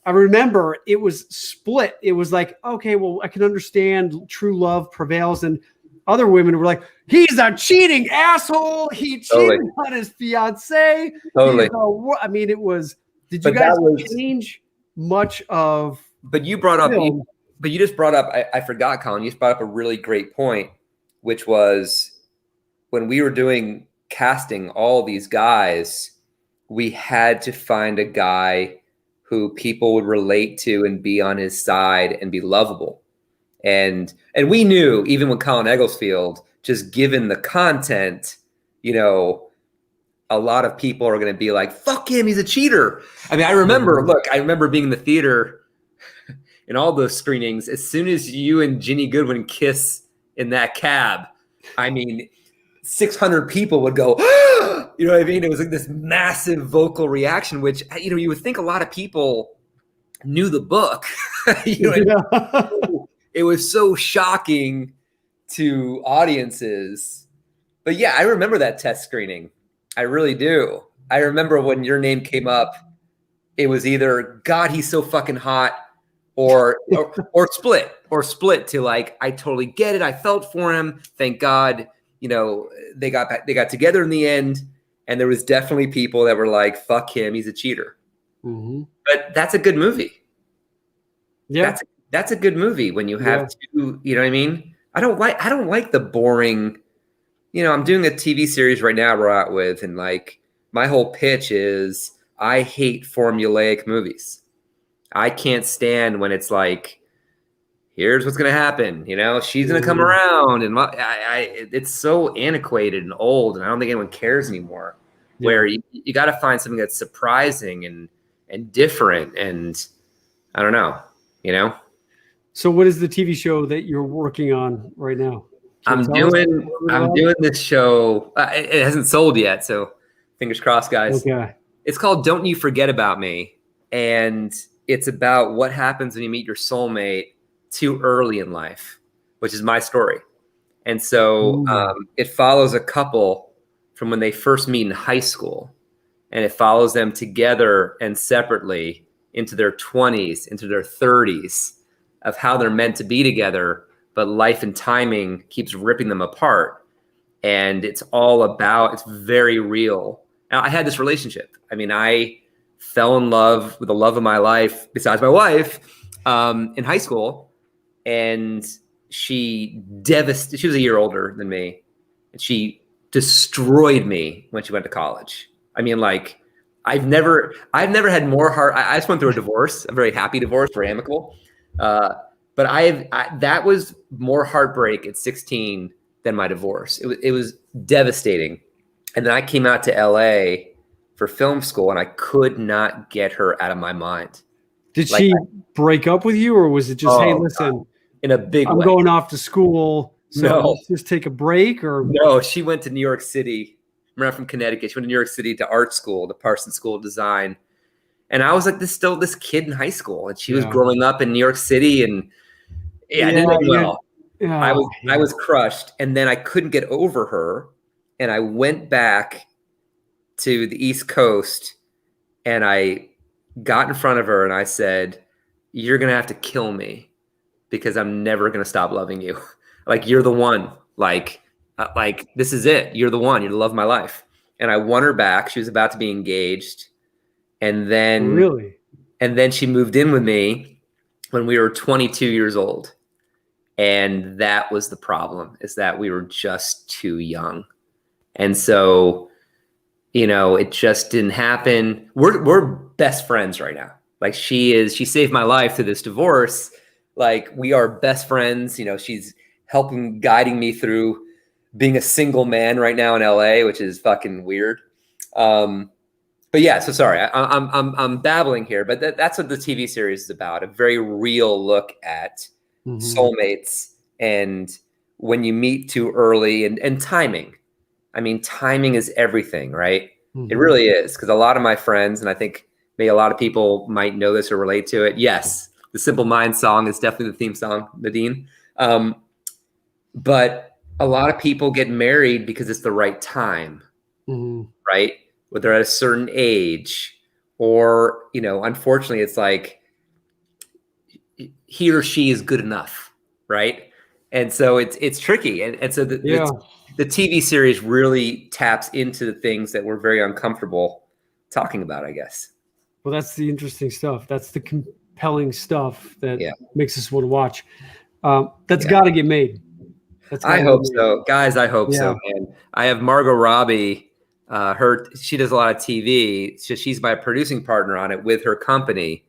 I remember it was split. It was like, okay, well, I can understand true love prevails. And other women were like, he's a cheating asshole. He cheated on his fiance. Totally. I mean, it was, did you guys change much of? But you brought up, you just brought up, I forgot, Colin, you just brought up a really great point, which was when we were doing casting all these guys, we had to find a guy who people would relate to and be on his side and be lovable. And we knew, even with Colin Egglesfield, just given the content, a lot of people are going to be like, fuck him, he's a cheater. I mean, I remember being in the theater in all those screenings. As soon as you and Ginny Goodwin kiss in that cab, I mean, 600 people would go, you know what I mean? It was like this massive vocal reaction, which, you would think a lot of people knew the book. It was so shocking to audiences. But yeah, I remember that test screening. I really do. I remember when your name came up, it was either, God, he's so fucking hot, or split to like, I totally get it. I felt for him. Thank God. They got together in the end, and there was definitely people that were like, fuck him, he's a cheater. Mm-hmm. But that's a good movie. Yeah. That's a good movie when you have two, you know what I mean? I don't like the boring, I'm doing a TV series right now we're out with, and like my whole pitch is I hate formulaic movies. I can't stand when it's like, here's what's going to happen. She's going to come around, and it's so antiquated and old, and I don't think anyone cares anymore. Yeah. Where you got to find something that's surprising and different, and I don't know. So, what is the TV show that you're working on right now? I'm doing this show. It hasn't sold yet, so fingers crossed, guys. Okay. It's called "Don't You Forget About Me," and it's about what happens when you meet your soulmate too early in life, which is my story. And so it follows a couple from when they first meet in high school, and it follows them together and separately into their 20s, into their 30s, of how they're meant to be together, but life and timing keeps ripping them apart. And it's very real. Now, I had this relationship. I mean, I fell in love with the love of my life, besides my wife, in high school. And she was a year older than me, and she destroyed me when she went to college. I mean, like, I've never had more heart. I just went through a divorce, a very happy divorce, very amicable. But that was more heartbreak at 16 than my divorce. It was devastating. And then I came out to LA for film school, and I could not get her out of my mind. Did she break up with you, or was it just, hey, listen, in a big I'm way. going off to school, so let's just take a break? Or no, she went to New York City. I'm from Connecticut. She went to New York City to art school, the Parsons School of Design. And I was like this kid in high school, and she was growing up in New York City, and I didn't know well. I was crushed, and then I couldn't get over her, and I went back to the East Coast, and I got in front of her, and I said, "You're gonna have to kill me, because I'm never gonna stop loving you. Like, you're the one. Like this is it. You're the one. You're the love of my life." And I won her back. She was about to be engaged. And then she moved in with me when we were 22 years old. And that was the problem, is that we were just too young. And so, it just didn't happen. We're best friends right now. Like, she saved my life through this divorce. Like, we are best friends. She's guiding me through being a single man right now in LA, which is fucking weird. But yeah, so sorry, I'm babbling here, but that's what the TV series is about. A very real look at soulmates and when you meet too early and timing. I mean, timing is everything, right? It really is. Because a lot of my friends, and I think maybe a lot of people might know this or relate to it. Yes, the Simple Minds song is definitely the theme song, Nadine. But a lot of people get married because it's the right time, right? Whether they're at a certain age, or, you know, unfortunately, it's like he or she is good enough, right? And so it's tricky. And so the TV series really taps into the things that we're very uncomfortable talking about, I guess. Well, that's the interesting stuff. That's the compelling stuff that makes us want to watch. That's got to get made. I hope so, guys. I hope so, man. I have Margot Robbie. She does a lot of TV. So she's my producing partner on it with her company.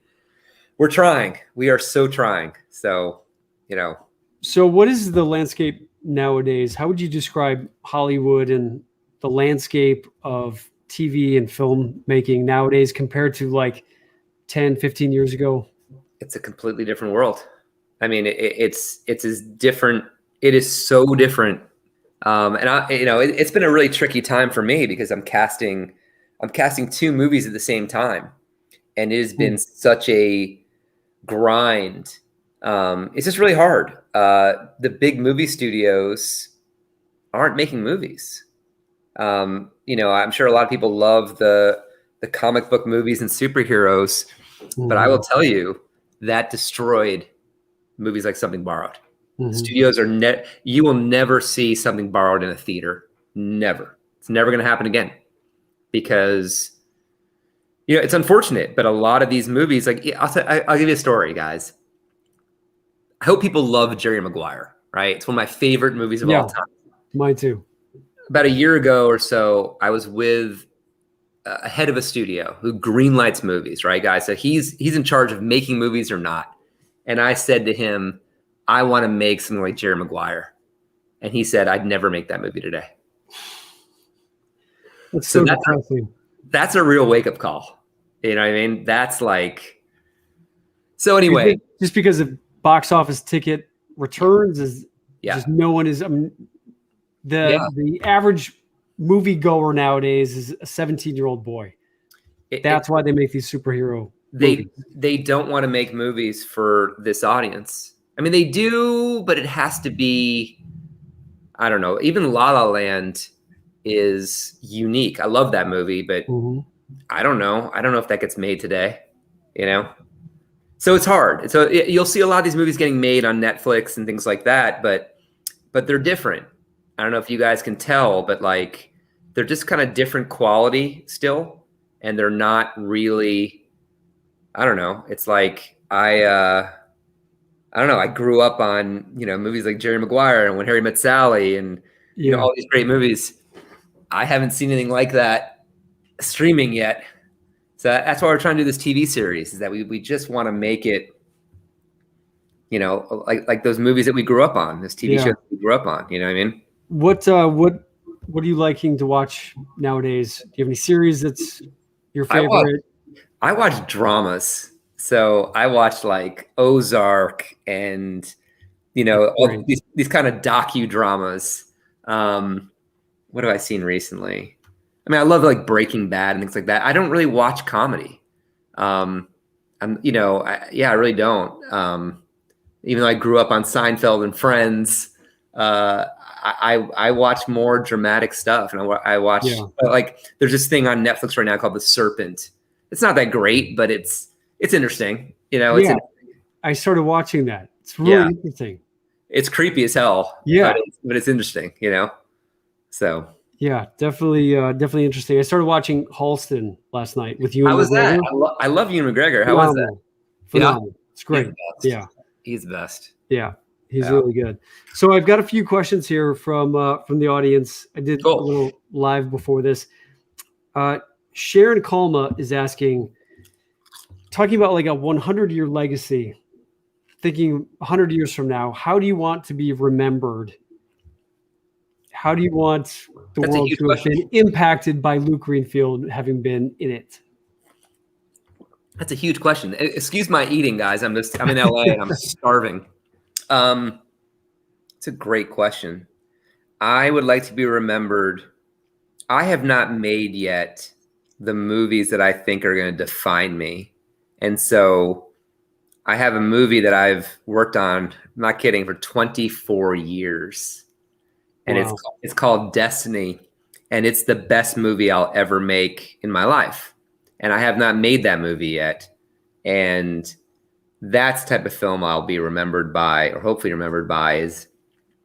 We're trying. We are so trying. So, you know. So what is the landscape nowadays? How would you describe Hollywood and the landscape of TV and film making nowadays compared to like 10, 15 years ago? It's a completely different world. I mean, it's as different. It is so different. And it's been a really tricky time for me because I'm casting 2 movies at the same time. And it has been such a grind. It's just really hard. The big movie studios aren't making movies. I'm sure a lot of people love the comic book movies and superheroes, but I will tell you that destroyed movies like Something Borrowed. Studios are you will never see Something Borrowed in a theater. Never. It's never going to happen again because, it's unfortunate, but a lot of these movies, like I'll give you a story, guys. I hope people love Jerry Maguire, right? It's one of my favorite movies of all time. Mine too. About a year ago or so, I was with a head of a studio who greenlights movies, right, guys? So he's in charge of making movies or not. And I said to him, I want to make something like Jerry Maguire. And he said, I'd never make that movie today. That's so depressing. That's a real wake-up call. You know what I mean? That's like, so anyway. Just because of box office ticket returns is just no one is, the average movie goer nowadays is a 17-year-old boy. That's why they make these superhero movies. They don't want to make movies for this audience. I mean, they do, but it has to be, I don't know, even La La Land is unique. I love that movie, but I don't know. I don't know if that gets made today, So it's hard. So you'll see a lot of these movies getting made on Netflix and things like that, but they're different. I don't know if you guys can tell, but like they're just kind of different quality still, and they're not really, I don't know. It's like I don't know. I grew up on, movies like Jerry Maguire and When Harry Met Sally and, all these great movies. I haven't seen anything like that streaming yet. So that's why we're trying to do this TV series, is that we just want to make it, like those movies that we grew up on, this TV show that we grew up on. You know what I mean? What are you liking to watch nowadays? Do you have any series that's your favorite? I watch dramas. So I watched like Ozark and, all these kind of docudramas. What have I seen recently? I mean, I love like Breaking Bad and things like that. I don't really watch comedy. I really don't. Even though I grew up on Seinfeld and Friends, I watch more dramatic stuff. And I watch like there's this thing on Netflix right now called The Serpent. It's not that great, but it's interesting. Interesting. I started watching that. It's really interesting. It's creepy as hell. Yeah. But it's interesting, So yeah, definitely interesting. I started watching Halston last night with you. How was that? I love Ewan McGregor. How was that? Phenomenal. Yeah. It's great. He's the best. Yeah. He's really good. So I've got a few questions here from the audience. I did a little live before this. Sharon Kalma is asking, talking about like a 100-year legacy, thinking 100 years from now, how do you want to be remembered? how do you want the That's a world huge to have question. been impacted by Luke Greenfield having been in it? That's a huge question. Excuse my eating, guys. I'm in LA and I'm starving. It's a great question. I would like to be remembered. I have not made yet the movies that I think are going to define me. And so I have a movie that I've worked on, I'm not kidding, for 24 years. And Wow. it's called Destiny. And it's the best movie I'll ever make in my life. And I have not made that movie yet. And that's the type of film I'll be remembered by, or hopefully remembered by, is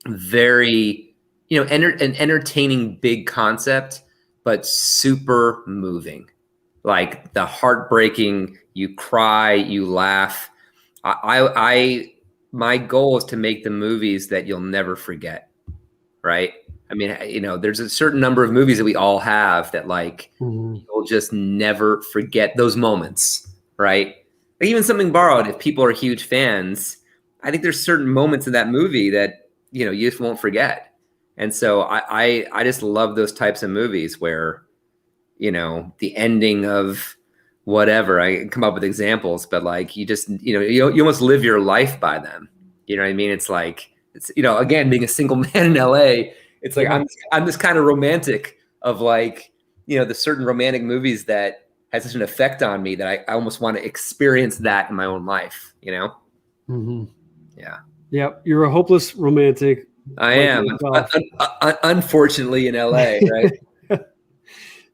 very, an entertaining big concept, but super moving. Like the heartbreaking, you cry, you laugh. My goal is to make the movies that you'll never forget, right? I mean, there's a certain number of movies that we all have that like you'll just never forget those moments, right? Like even Something Borrowed, if people are huge fans, I think there's certain moments in that movie that, you just won't forget. And so I just love those types of movies where, the ending of whatever, I can come up with examples, but like you just, you almost live your life by them. You know what I mean? It's like, again, being a single man in LA, it's like, I'm this kind of romantic of like, the certain romantic movies that has such an effect on me that I almost want to experience that in my own life, Mm-hmm. Yeah. Yeah. You're a hopeless romantic. I am, unfortunately, in LA, right?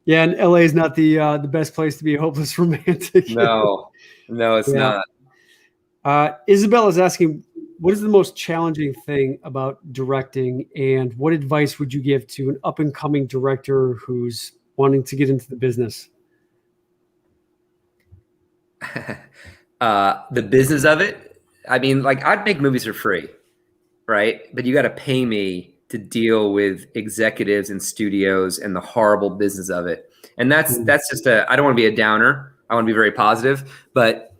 Yeah, and LA is not the best place to be a hopeless romantic. No, it's not. Isabel is asking, what is the most challenging thing about directing, and what advice would you give to an up-and-coming director who's wanting to get into the business? The business of it. I mean, like I'd make movies for free, right? But you got to pay me to deal with executives and studios and the horrible business of it. And that's just I don't want to be a downer. I want to be very positive, but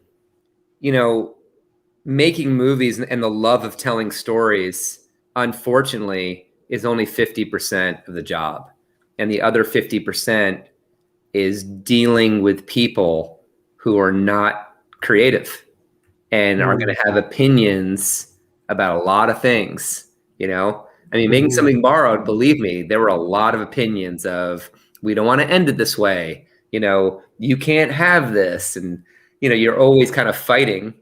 making movies and the love of telling stories, unfortunately, is only 50% of the job. And the other 50% is dealing with people who are not creative and are going to have opinions about a lot of things, I mean, making Something Borrowed, believe me, there were a lot of opinions of, we don't want to end it this way. You can't have this. And, you're always kind of fighting.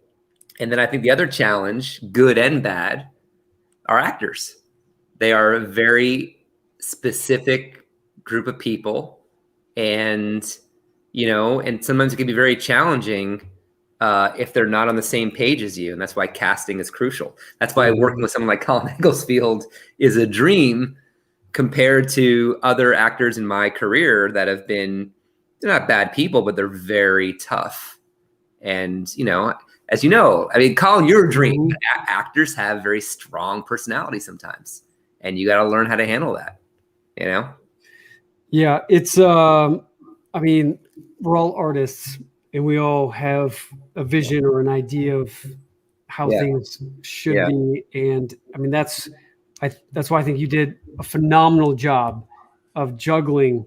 And then I think the other challenge, good and bad, are actors. They are a very specific group of people. And, and sometimes it can be very challenging if they're not on the same page as you. And that's why casting is crucial. That's why working with someone like Colin is a dream compared to other actors in my career that have been, they're not bad people, but they're very tough. And, as you know, I mean, Colin, you're a dream. Actors have very strong personalities sometimes, and you got to learn how to handle that, Yeah, it's, I mean, we're all artists and we all have a vision or an idea of how things should be. And I mean, that's why I think you did a phenomenal job of juggling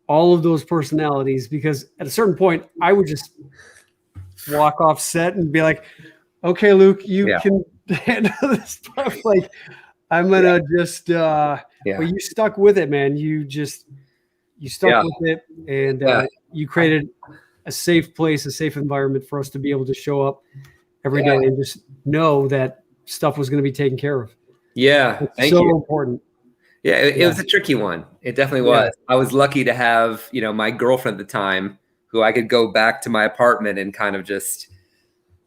all of those personalities, because at a certain point I would just walk off set and be like, okay, Luke, you can handle this stuff. Like, I'm going to just, well, you stuck with it, man. You stuck with it, and you created a safe place, a safe environment for us to be able to show up every day and just know that stuff was going to be taken care of. Yeah. It's so important. Yeah. It was a tricky one. It definitely was. I was lucky to have, my girlfriend at the time who I could go back to my apartment and kind of just,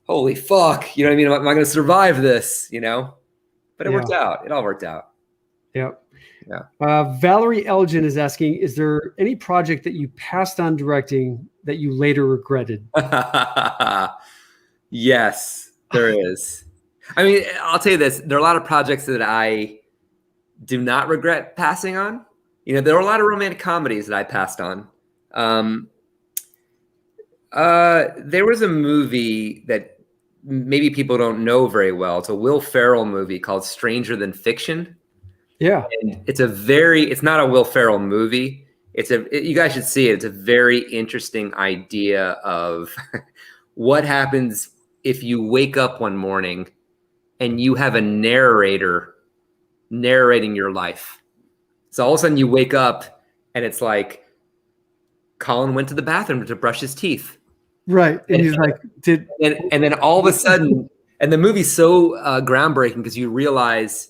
holy fuck, you know what I mean? Am I going to survive this, But it worked out. It all worked out. Yeah. Valerie Elgin is asking, is there any project that you passed on directing that you later regretted? Yes, there is. I mean, I'll tell you this. There are a lot of projects that I do not regret passing on. There were a lot of romantic comedies that I passed on. There was a movie that maybe people don't know very well. It's a Will Ferrell movie called Stranger Than Fiction. Yeah. And it's not a Will Ferrell movie. You guys should see it. It's a very interesting idea of what happens if you wake up one morning and you have a narrator narrating your life. So all of a sudden you wake up and it's like Colin went to the bathroom to brush his teeth. Right. And he's like, and then all of a sudden, and the movie's so groundbreaking because you realize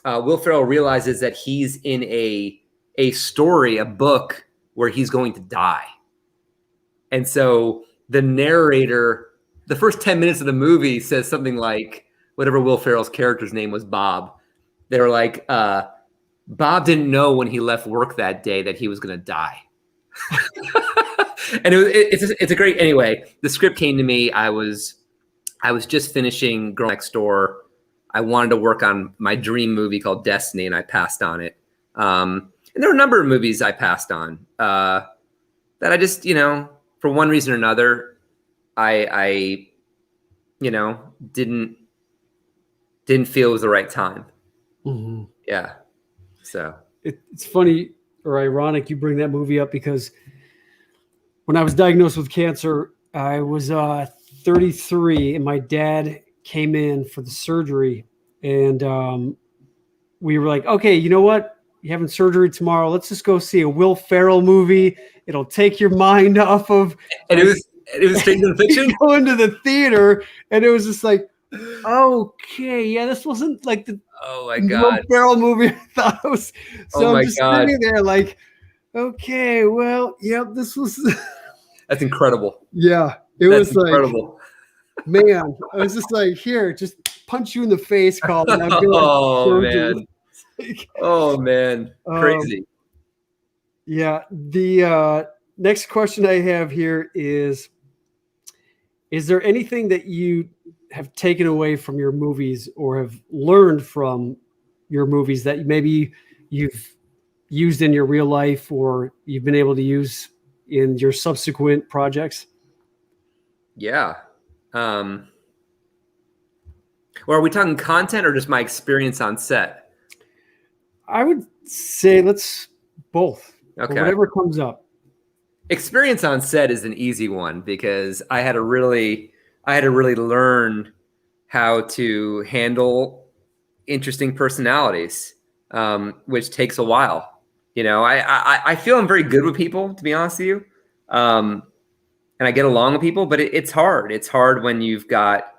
Will Ferrell realizes that he's in a story, a book where he's going to die. And so the narrator, the first 10 minutes of the movie says something like, whatever Will Ferrell's character's name was, Bob. They were like, Bob didn't know when he left work that day that he was going to die. And it's a great, anyway, the script came to me. I was just finishing Girl Next Door. I wanted to work on my dream movie called Destiny, and I passed on it. And there were a number of movies I passed on that I just, for one reason or another, I didn't feel it was the right time. Mm-hmm. Yeah. So it's funny or ironic you bring that movie up because when I was diagnosed with cancer, I was 33 and my dad came in for the surgery, and we were like, okay, you know what? You're having surgery tomorrow. Let's just go see a Will Ferrell movie. It'll take your mind off of. And it was straight to the fiction. Go into the theater, and it was just like, okay, yeah, this wasn't like the Will Ferrell movie I thought it was. So I'm just sitting there like, okay, well, yep, this was. That's incredible. Yeah, That's incredible. Like, man, I was just like, here, just punch you in the face, Colin. Oh man. Oh man, crazy. Yeah, the next question I have here is there anything that you have taken away from your movies or have learned from your movies that maybe you've used in your real life or you've been able to use in your subsequent projects? Yeah. Well, are we talking content or just my experience on set? I would say let's both. Okay. Whatever comes up. Experience on set is an easy one because I had to really learn how to handle interesting personalities, which takes a while. I feel I'm very good with people, to be honest with you. And I get along with people, but it's hard. It's hard when you've got,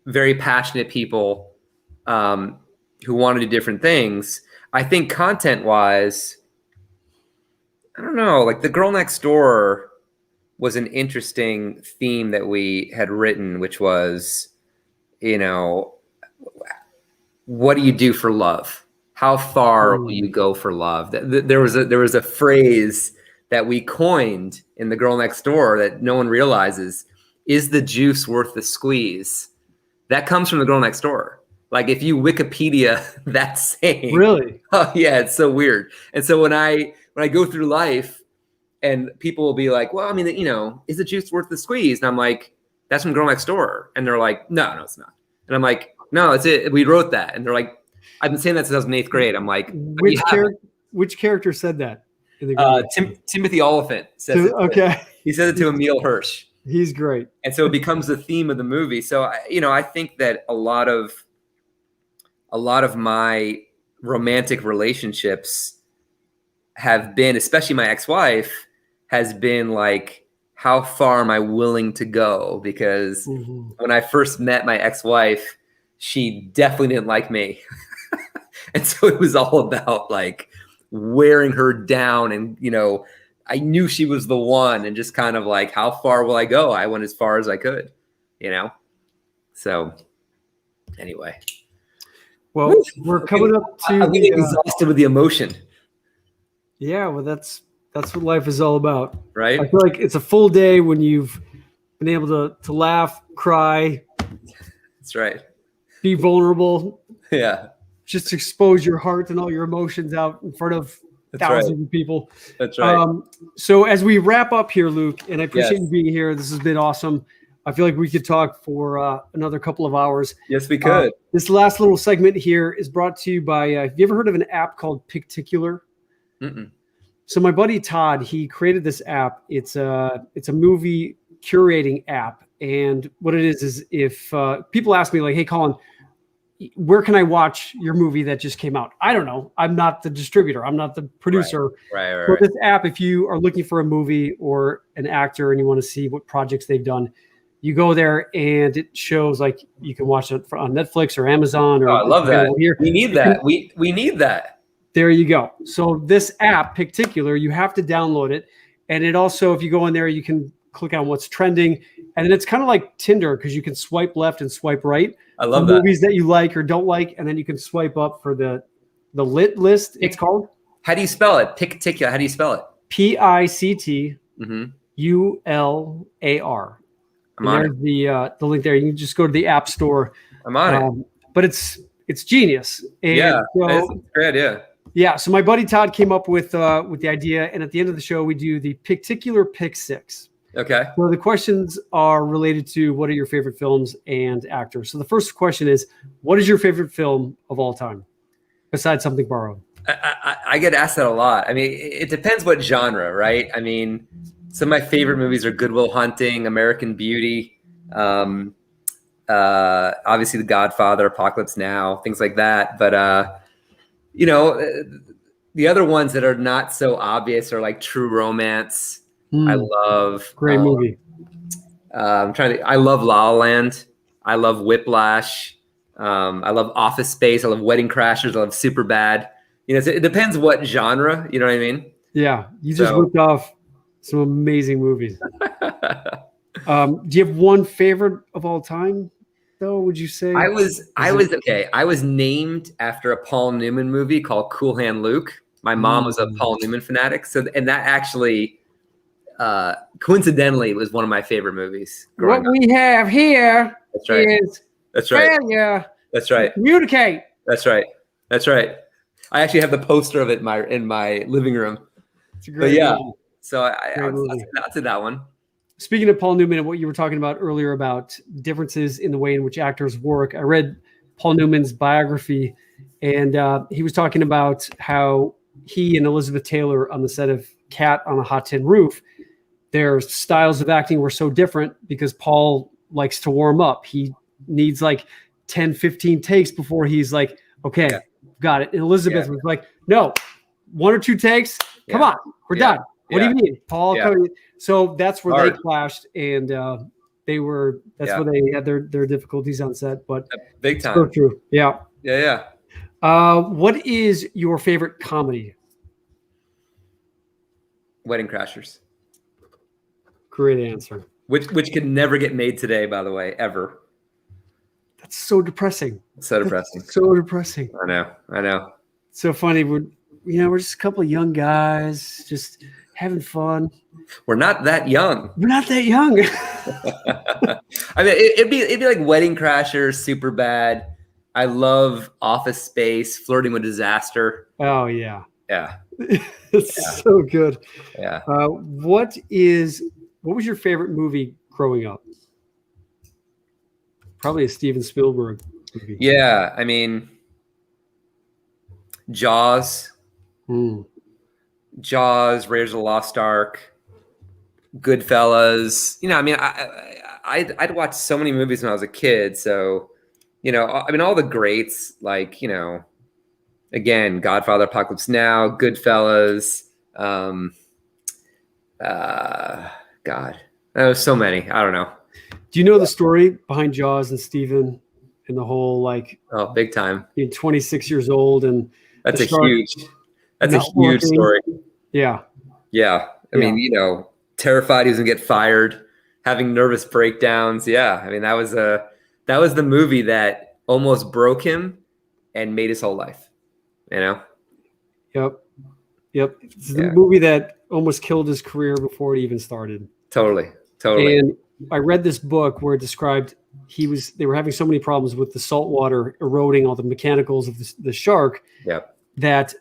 very passionate people who want to do different things. I think content-wise, I don't know, like The Girl Next Door was an interesting theme that we had written, which was, what do you do for love? How far will you go for love? There was a phrase that we coined in The Girl Next Door that no one realizes. Is the juice worth the squeeze? That comes from The Girl Next Door. Like if you Wikipedia that saying, really? Oh yeah, it's so weird. And so when I go through life and people will be like, well, I mean, is the juice worth the squeeze? And I'm like, that's from Girl Next Door. And they're like, no, it's not. And I'm like, no, it's it. We wrote that. And they're like, I've been saying that since I was in 8th grade. I'm like, which character said that? Timothy Oliphant says it. Okay. He says it to Emil Hirsch. He's great. And so it becomes the theme of the movie. So, I think that a lot of my romantic relationships have been, especially my ex-wife, has been like, how far am I willing to go? Because when I first met my ex-wife, she definitely didn't like me. And so it was all about like wearing her down. And, I knew she was the one and just kind of like, how far will I go? I went as far as I could, So anyway. Well, we're coming up to I'm getting exhausted with the emotion. Yeah, well, that's what life is all about. Right. I feel like it's a full day when you've been able to laugh, cry. That's right. Be vulnerable. Yeah. Just expose your heart and all your emotions out in front of thousands of people. That's right. So as we wrap up here, Luke, and I appreciate you being here. This has been awesome. I feel like we could talk for another couple of hours. Yes, we could. This last little segment here is brought to you by, have you ever heard of an app called Picticular? Mm-mm. So my buddy Todd, he created this app. It's a movie curating app. And what it is if people ask me like, hey, Colin, where can I watch your movie that just came out? I don't know. I'm not the distributor. I'm not the producer. Right. So this app, if you are looking for a movie or an actor and you want to see what projects they've done, you go there and it shows like you can watch it on Netflix or Amazon. Or I love that. Here. We need that. We need that. There you go. So this app, Picticular, you have to download it. And it also, if you go in there, you can click on what's trending. And then it's kind of like Tinder because you can swipe left and swipe right. I love that. that. Movies that you like or don't like. And then you can swipe up for the lit list, it's called. How do you spell it? Picticular. How do you spell it? Pictular. I'm on there's the link there. You can just go to the App Store. I'm on it. But it's genius. And it's a great idea. Yeah. So my buddy Todd came up with the idea, and at the end of the show, we do the Picticular Pick 6. Okay. So the questions are related to what are your favorite films and actors. So the first question is, what is your favorite film of all time, besides Something Borrowed? I get asked that a lot. I mean, it depends what genre, right? I mean, some of my favorite movies are Good Will Hunting, American Beauty, obviously The Godfather, Apocalypse Now, things like that. But, the other ones that are not so obvious are like True Romance. I love great movie. I love La La Land. I love Whiplash. I love Office Space. I love Wedding Crashers. I love Superbad. It depends what genre. You know what I mean? Yeah, you just ripped off some amazing movies. Do you have one favorite of all time, though? Would you say? I was named after a Paul Newman movie called Cool Hand Luke. My mom was a Paul Newman fanatic, and that actually. Coincidentally, it was one of my favorite movies. What we have here is failure. That's right. Communicate. That's right. I actually have the poster of it in my living room. It's a great movie. So that's that one. Speaking of Paul Newman and what you were talking about earlier about differences in the way in which actors work, I read Paul Newman's biography, and he was talking about how he and Elizabeth Taylor on the set of Cat on a Hot Tin Roof, their styles of acting were so different because Paul likes to warm up. He needs like 10, 15 takes before he's like, okay, got it. And Elizabeth was like, no, 1 or 2 takes. Come on, we're done. What do you mean? Paul. So that's where they clashed, and that's where they had their difficulties on set. But big time. So true. Yeah. What is your favorite comedy? Wedding Crashers. Great answer. Which could never get made today, by the way, ever. That's so depressing. So depressing. I know. It's so funny. We're just a couple of young guys just having fun. We're not that young. I mean, it'd be like Wedding Crashers, Superbad. I love Office Space, Flirting with Disaster. Oh yeah. Yeah. It's so good. Yeah. What was your favorite movie growing up? Probably a Steven Spielberg movie. Yeah, I mean, Jaws. Jaws, Raiders of the Lost Ark, Goodfellas. I'd watch so many movies when I was a kid. So, all the greats like, again, Godfather, Apocalypse Now, Goodfellas. God, there was so many. I don't know. Do you know the story behind Jaws and Steven and the whole big time. Being 26 years old and that's a huge story. Yeah. I mean, terrified he was gonna get fired, having nervous breakdowns. Yeah, I mean that was the movie that almost broke him and made his whole life. Yep. It's the movie that almost killed his career before it even started. Totally. And I read this book where it described they were having so many problems with the salt water eroding all the mechanicals of the shark that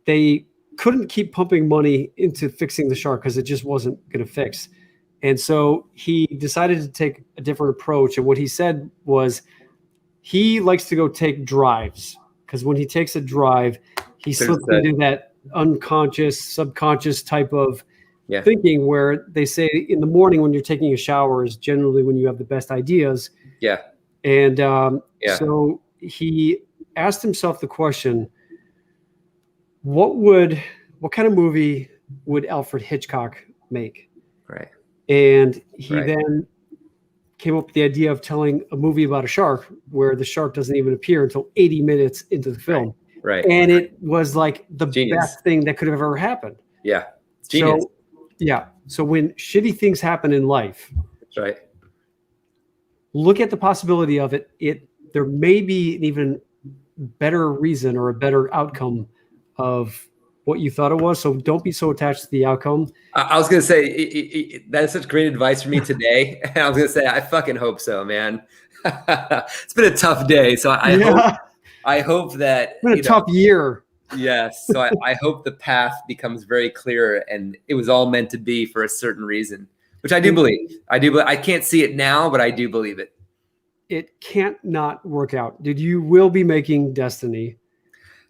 they couldn't keep pumping money into fixing the shark because it just wasn't going to fix. And so he decided to take a different approach. And what he said was he likes to go take drives, because when he takes a drive, he slips into that unconscious, subconscious type of thinking where they say in the morning when you're taking a shower is generally when you have the best ideas. Yeah. And so he asked himself the question, what kind of movie would Alfred Hitchcock make? Right. And he then came up with the idea of telling a movie about a shark where the shark doesn't even appear until 80 minutes into the film. Right. And it was like the best thing that could have ever happened. Yeah. It's genius. So when shitty things happen in life, that's right. Look at the possibility of it. There may be an even better reason or a better outcome of what you thought it was. So don't be so attached to the outcome. I was going to say that is such great advice for me today. And I was going to say, I fucking hope so, man. It's been a tough day. So I hope that it's been a tough year. Yes. So I hope the path becomes very clear and it was all meant to be for a certain reason, which I do believe. I can't see it now, but I do believe it. It can't not work out. Dude, you will be making destiny.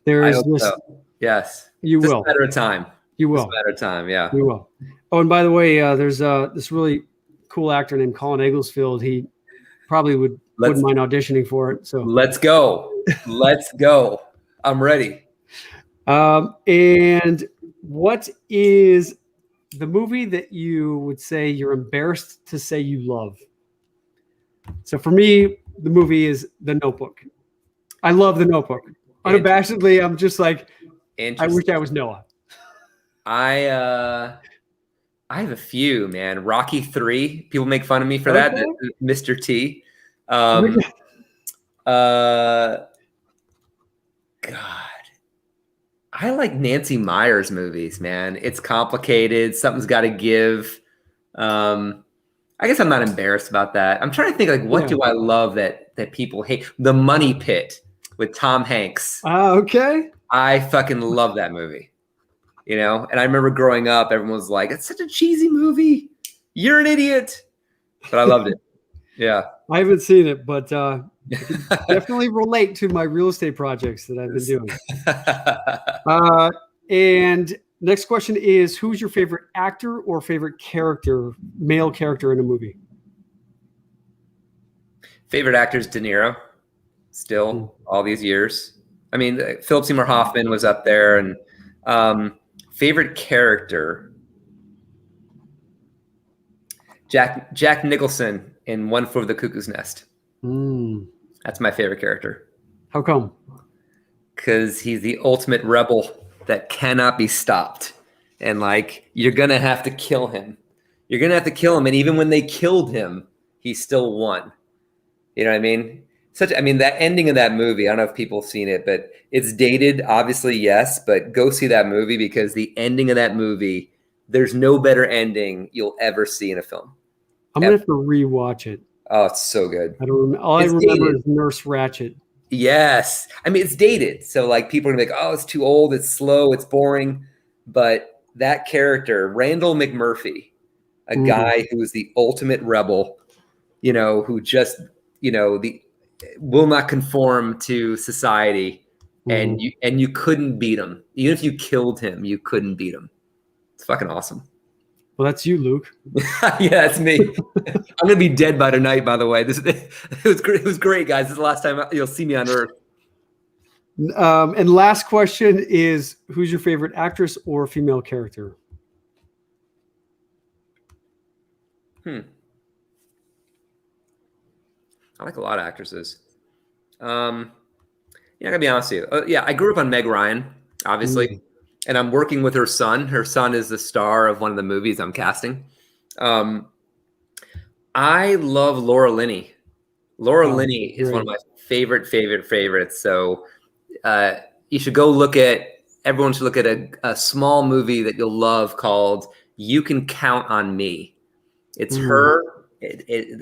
There is this. So. Yes. You just will. A matter of time. You will. Just a matter of time. Yeah. You will. Oh, and by the way, there's this really cool actor named Colin Egglesfield. He probably wouldn't mind auditioning for it. So let's go. Let's go. I'm ready. And what is the movie that you would say you're embarrassed to say you love? So for me, the movie is The Notebook. I love The Notebook. Unabashedly, I'm just like, I wish I was Noah. I have a few, man. Rocky 3. People make fun of me for that. Mr. T. God. I like Nancy Meyers movies, man. It's complicated. Something's got to give. I guess I'm not embarrassed about that. I'm trying to think, like, what do I love that people hate? The Money Pit with Tom Hanks. Okay. I fucking love that movie. You know, and I remember growing up, everyone was like, "It's such a cheesy movie. You're an idiot." But I loved it. Yeah. I haven't seen it, but definitely relate to my real estate projects that I've been doing. And next question is, who's your favorite actor or favorite character, male character in a movie? Favorite actor is De Niro, still all these years. I mean, Philip Seymour Hoffman was up there. And favorite character, Jack Nicholson in One Flew Over the Cuckoo's Nest. That's my favorite character. How come? Because he's the ultimate rebel that cannot be stopped. And like, you're going to have to kill him. You're going to have to kill him. And even when they killed him, he still won. You know what I mean? That ending of that movie, I don't know if people have seen it, but it's dated, obviously, yes, but go see that movie because the ending of that movie, there's no better ending you'll ever see in a film. I'm going to have to rewatch it. Oh, it's so good. All I remember is Nurse Ratched. Yes. I mean, it's dated. So like people are gonna be like, oh, it's too old, it's slow, it's boring. But that character, Randall McMurphy, a guy who is the ultimate rebel, you know, who just, you know, will not conform to society. And you couldn't beat him. Even if you killed him, you couldn't beat him. It's fucking awesome. Well, that's you, Luke. Yeah, that's me. I'm gonna be dead by tonight. By the way, it was great. It was great, guys. This is the last time you'll see me on Earth. And last question is: who's your favorite actress or female character? I like a lot of actresses. I gotta be honest with you. I grew up on Meg Ryan, obviously. And I'm working with her son. Her son is the star of one of the movies I'm casting. I love Laura Linney. Laura Linney is one of my favorites. So everyone should look at a small movie that you'll love called You Can Count on Me. It's her.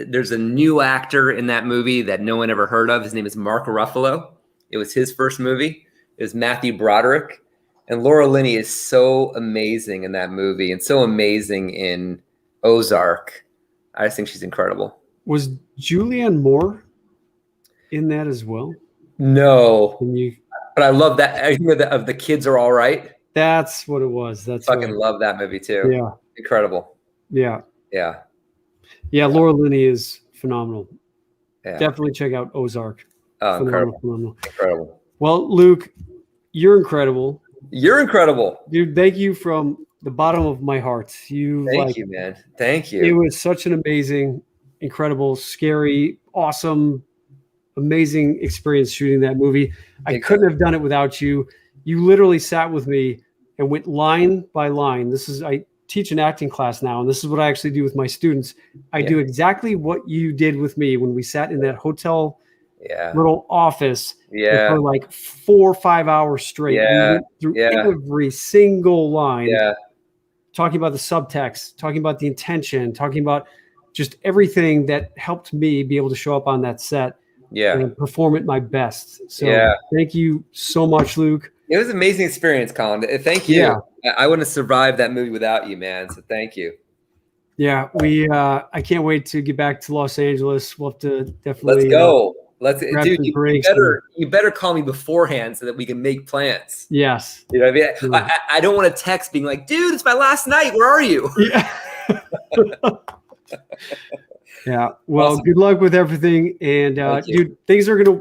There's a new actor in that movie that no one ever heard of. His name is Mark Ruffalo. It was his first movie. It was Matthew Broderick. And Laura Linney is so amazing in that movie and so amazing in Ozark. I just think she's incredible. Was Julianne Moore in that as well? No, Can you? but I love that. I think of the kids are all right. That's what it was. That's Fucking right. love that movie too. Yeah. Incredible. Yeah. Yeah. Yeah. Laura Linney is phenomenal. Yeah. Definitely check out Ozark. Oh, incredible. Phenomenal. Incredible. Well, Luke, you're incredible. You're incredible. Dude, thank you from the bottom of my heart. Thank you, man. Thank you. It was such an amazing, incredible, scary, awesome, amazing experience shooting that movie. I couldn't have done it without you. You literally sat with me and went line by line. I teach an acting class now, and this is what I actually do with my students. I do exactly what you did with me when we sat in that hotel little office for like 4 or 5 hours straight. We went through every single line, talking about the subtext, talking about the intention, talking about just everything that helped me be able to show up on that set and perform at my best. So thank you so much, Luke. It was an amazing experience, Colin. Thank you. Yeah. I wouldn't have survived that movie without you, man. So thank you. Yeah, I can't wait to get back to Los Angeles. We'll have to definitely let's go. Dude, you better call me beforehand so that we can make plans. Yes. You know what I mean? I don't want to text being like, dude, it's my last night. Where are you? Yeah. Yeah. Well, awesome. Good luck with everything. And dude, things are gonna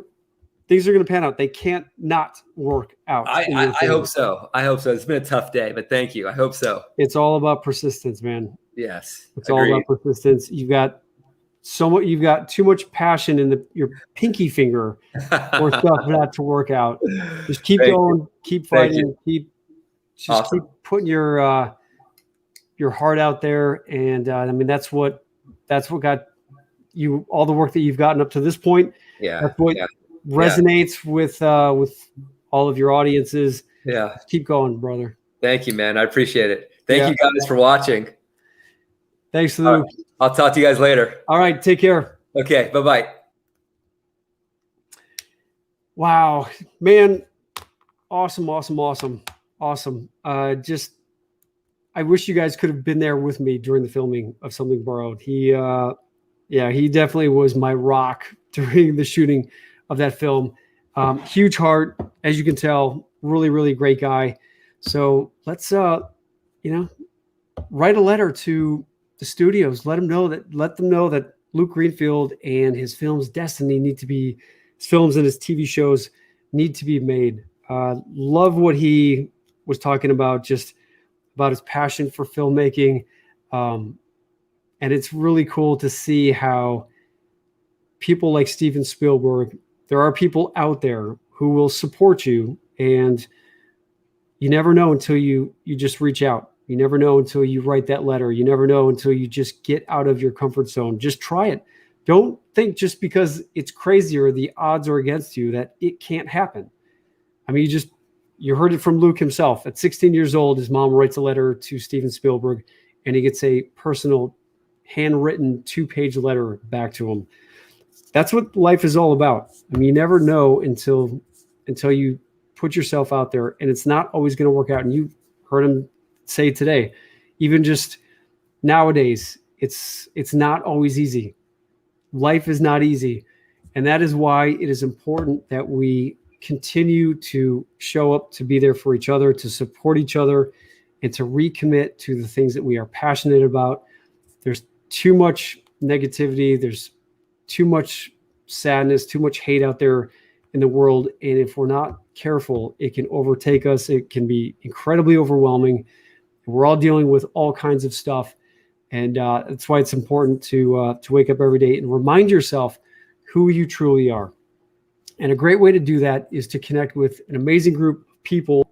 pan out. They can't not work out. I hope so. I hope so. It's been a tough day, but thank you. I hope so. It's all about persistence, man. Yes. It's all about persistence. You've got too much passion in your pinky finger for stuff not to work out. Just keep going, keep fighting, keep putting your heart out there. And I mean, that's what got you all the work that you've gotten up to this point. Yeah. That's what resonates with all of your audiences. Yeah. Just keep going, brother. Thank you, man. I appreciate it. Thank you guys for watching. Thanks, Luke. I'll talk to you guys later. All right. Take care. Okay. Bye-bye. Wow, man. Awesome. I wish you guys could have been there with me during the filming of Something Borrowed. He definitely was my rock during the shooting of that film. Huge heart, as you can tell, really, really great guy. So let's, write a letter to the studios. Let them know that Luke Greenfield and his film's destiny his films and his TV shows need to be made. Love what he was talking about, just about his passion for filmmaking. And it's really cool to see how people like Steven Spielberg, there are people out there who will support you, and you never know until you just reach out. You never know until you write that letter. You never know until you just get out of your comfort zone. Just try it. Don't think just because it's crazy or the odds are against you that it can't happen. I mean, you heard it from Luke himself. At 16 years old, his mom writes a letter to Steven Spielberg, and he gets a personal, handwritten 2-page letter back to him. That's what life is all about. I mean, you never know until you put yourself out there, and it's not always going to work out. And you heard him say today, even just nowadays, it's not always easy. Life is not easy. And that is why it is important that we continue to show up, to be there for each other, to support each other, and to recommit to the things that we are passionate about. There's too much negativity. There's too much sadness, too much hate out there in the world. And if we're not careful, it can overtake us. It can be incredibly overwhelming. We're all dealing with all kinds of stuff. And that's why it's important to wake up every day and remind yourself who you truly are. And a great way to do that is to connect with an amazing group of people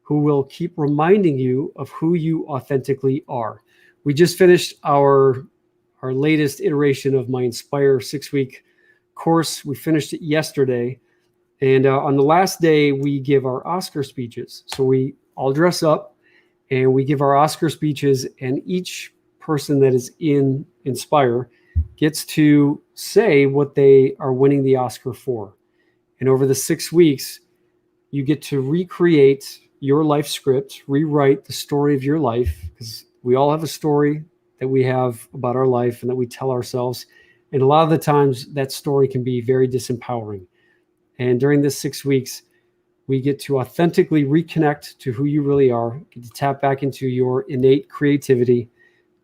who will keep reminding you of who you authentically are. We just finished our latest iteration of my Inspire 6-week course. We finished it yesterday. And on the last day, we give our Oscar speeches. So we all dress up and we give our Oscar speeches, and each person that is in Inspire gets to say what they are winning the Oscar for. And over the 6 weeks, you get to recreate your life script, rewrite the story of your life, because we all have a story that we have about our life and that we tell ourselves. And a lot of the times that story can be very disempowering. And during this 6 weeks, we get to authentically reconnect to who you really are, get to tap back into your innate creativity.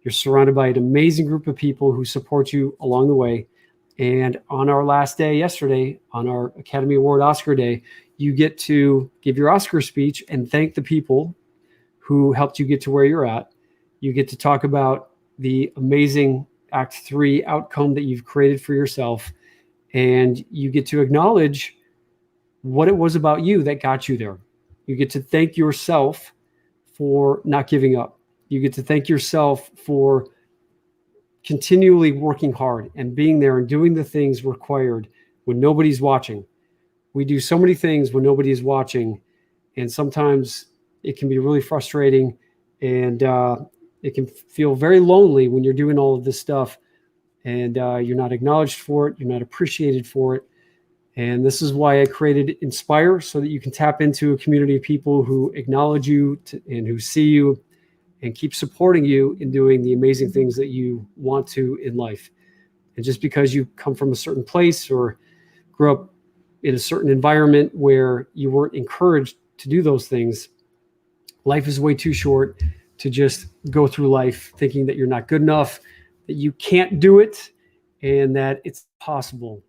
You're surrounded by an amazing group of people who support you along the way. And on our last day yesterday, on our Academy Award Oscar Day, you get to give your Oscar speech and thank the people who helped you get to where you're at. You get to talk about the amazing Act 3 outcome that you've created for yourself. And you get to acknowledge what it was about you that got you there. You get to thank yourself for not giving up. You get to thank yourself for continually working hard and being there and doing the things required when nobody's watching. We do so many things when nobody is watching, and sometimes it can be really frustrating, and it can feel very lonely when you're doing all of this stuff and you're not acknowledged for it, you're not appreciated for it. And this is why I created Inspire, so that you can tap into a community of people who acknowledge you and who see you and keep supporting you in doing the amazing things that you want to in life. And just because you come from a certain place or grew up in a certain environment where you weren't encouraged to do those things, life is way too short to just go through life thinking that you're not good enough, that you can't do it, and that it's possible.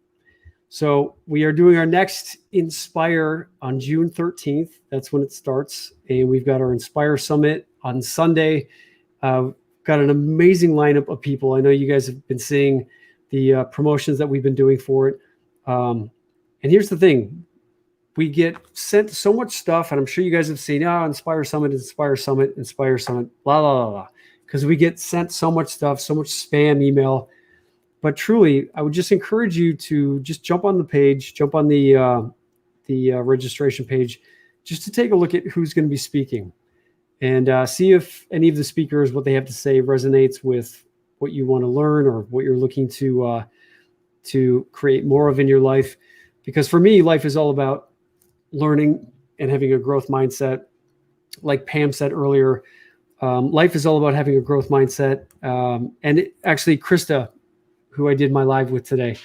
So we are doing our next Inspire on June 13th. That's when it starts. And we've got our Inspire Summit on Sunday. Got an amazing lineup of people. I know you guys have been seeing the promotions that we've been doing for it. And here's the thing. We get sent so much stuff, and I'm sure you guys have seen, Inspire Summit, Inspire Summit, Inspire Summit, blah, blah, blah, blah. Because we get sent so much stuff, so much spam email. But truly, I would just encourage you to just jump on the page, jump on the registration page, just to take a look at who's going to be speaking and see if any of the speakers, what they have to say resonates with what you want to learn or what you're looking to create more of in your life. Because for me, life is all about learning and having a growth mindset. Like Pam said earlier, life is all about having a growth mindset. Actually, Krista, who I did my live with today,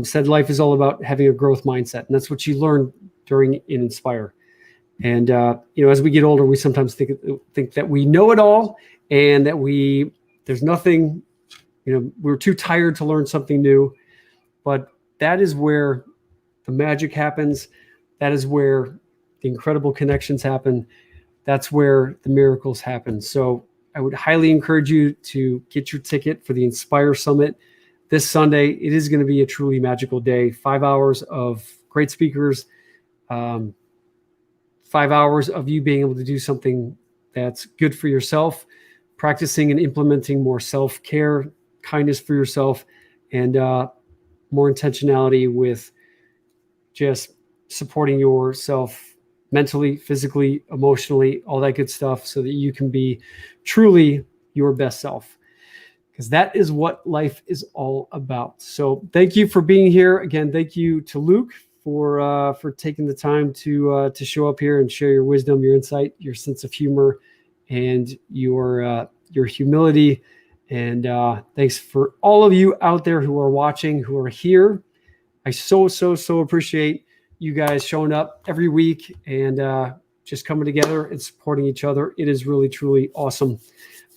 said life is all about having a growth mindset. And that's what she learned during Inspire. And, as we get older, we sometimes think that we know it all and that there's nothing, we're too tired to learn something new. But that is where the magic happens. That is where the incredible connections happen. That's where the miracles happen. So I would highly encourage you to get your ticket for the Inspire Summit this Sunday. It is going to be a truly magical day. 5 hours of great speakers, 5 hours of you being able to do something that's good for yourself, practicing and implementing more self-care, kindness for yourself, and more intentionality with just supporting yourself mentally, physically, emotionally, all that good stuff, so that you can be truly your best self. Because that is what life is all about. So thank you for being here. Again, thank you to Luke for taking the time to show up here and share your wisdom, your insight, your sense of humor, and your humility. And thanks for all of you out there who are watching, who are here. I so appreciate you guys showing up every week and just coming together and supporting each other. It is really, truly awesome.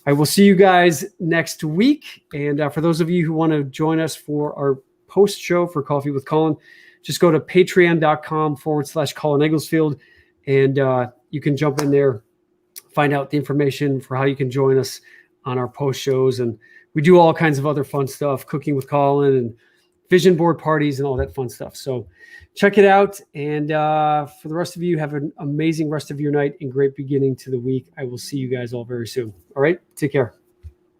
I will see you guys next week. And for those of you who want to join us for our post show for Coffee with Colin, just go to patreon.com/Colin Egglesfield. And you can jump in there, find out the information for how you can join us on our post shows. And we do all kinds of other fun stuff, cooking with Colin and vision board parties and all that fun stuff. So check it out. And for the rest of you, have an amazing rest of your night and great beginning to the week. I will see you guys all very soon. All right. Take care.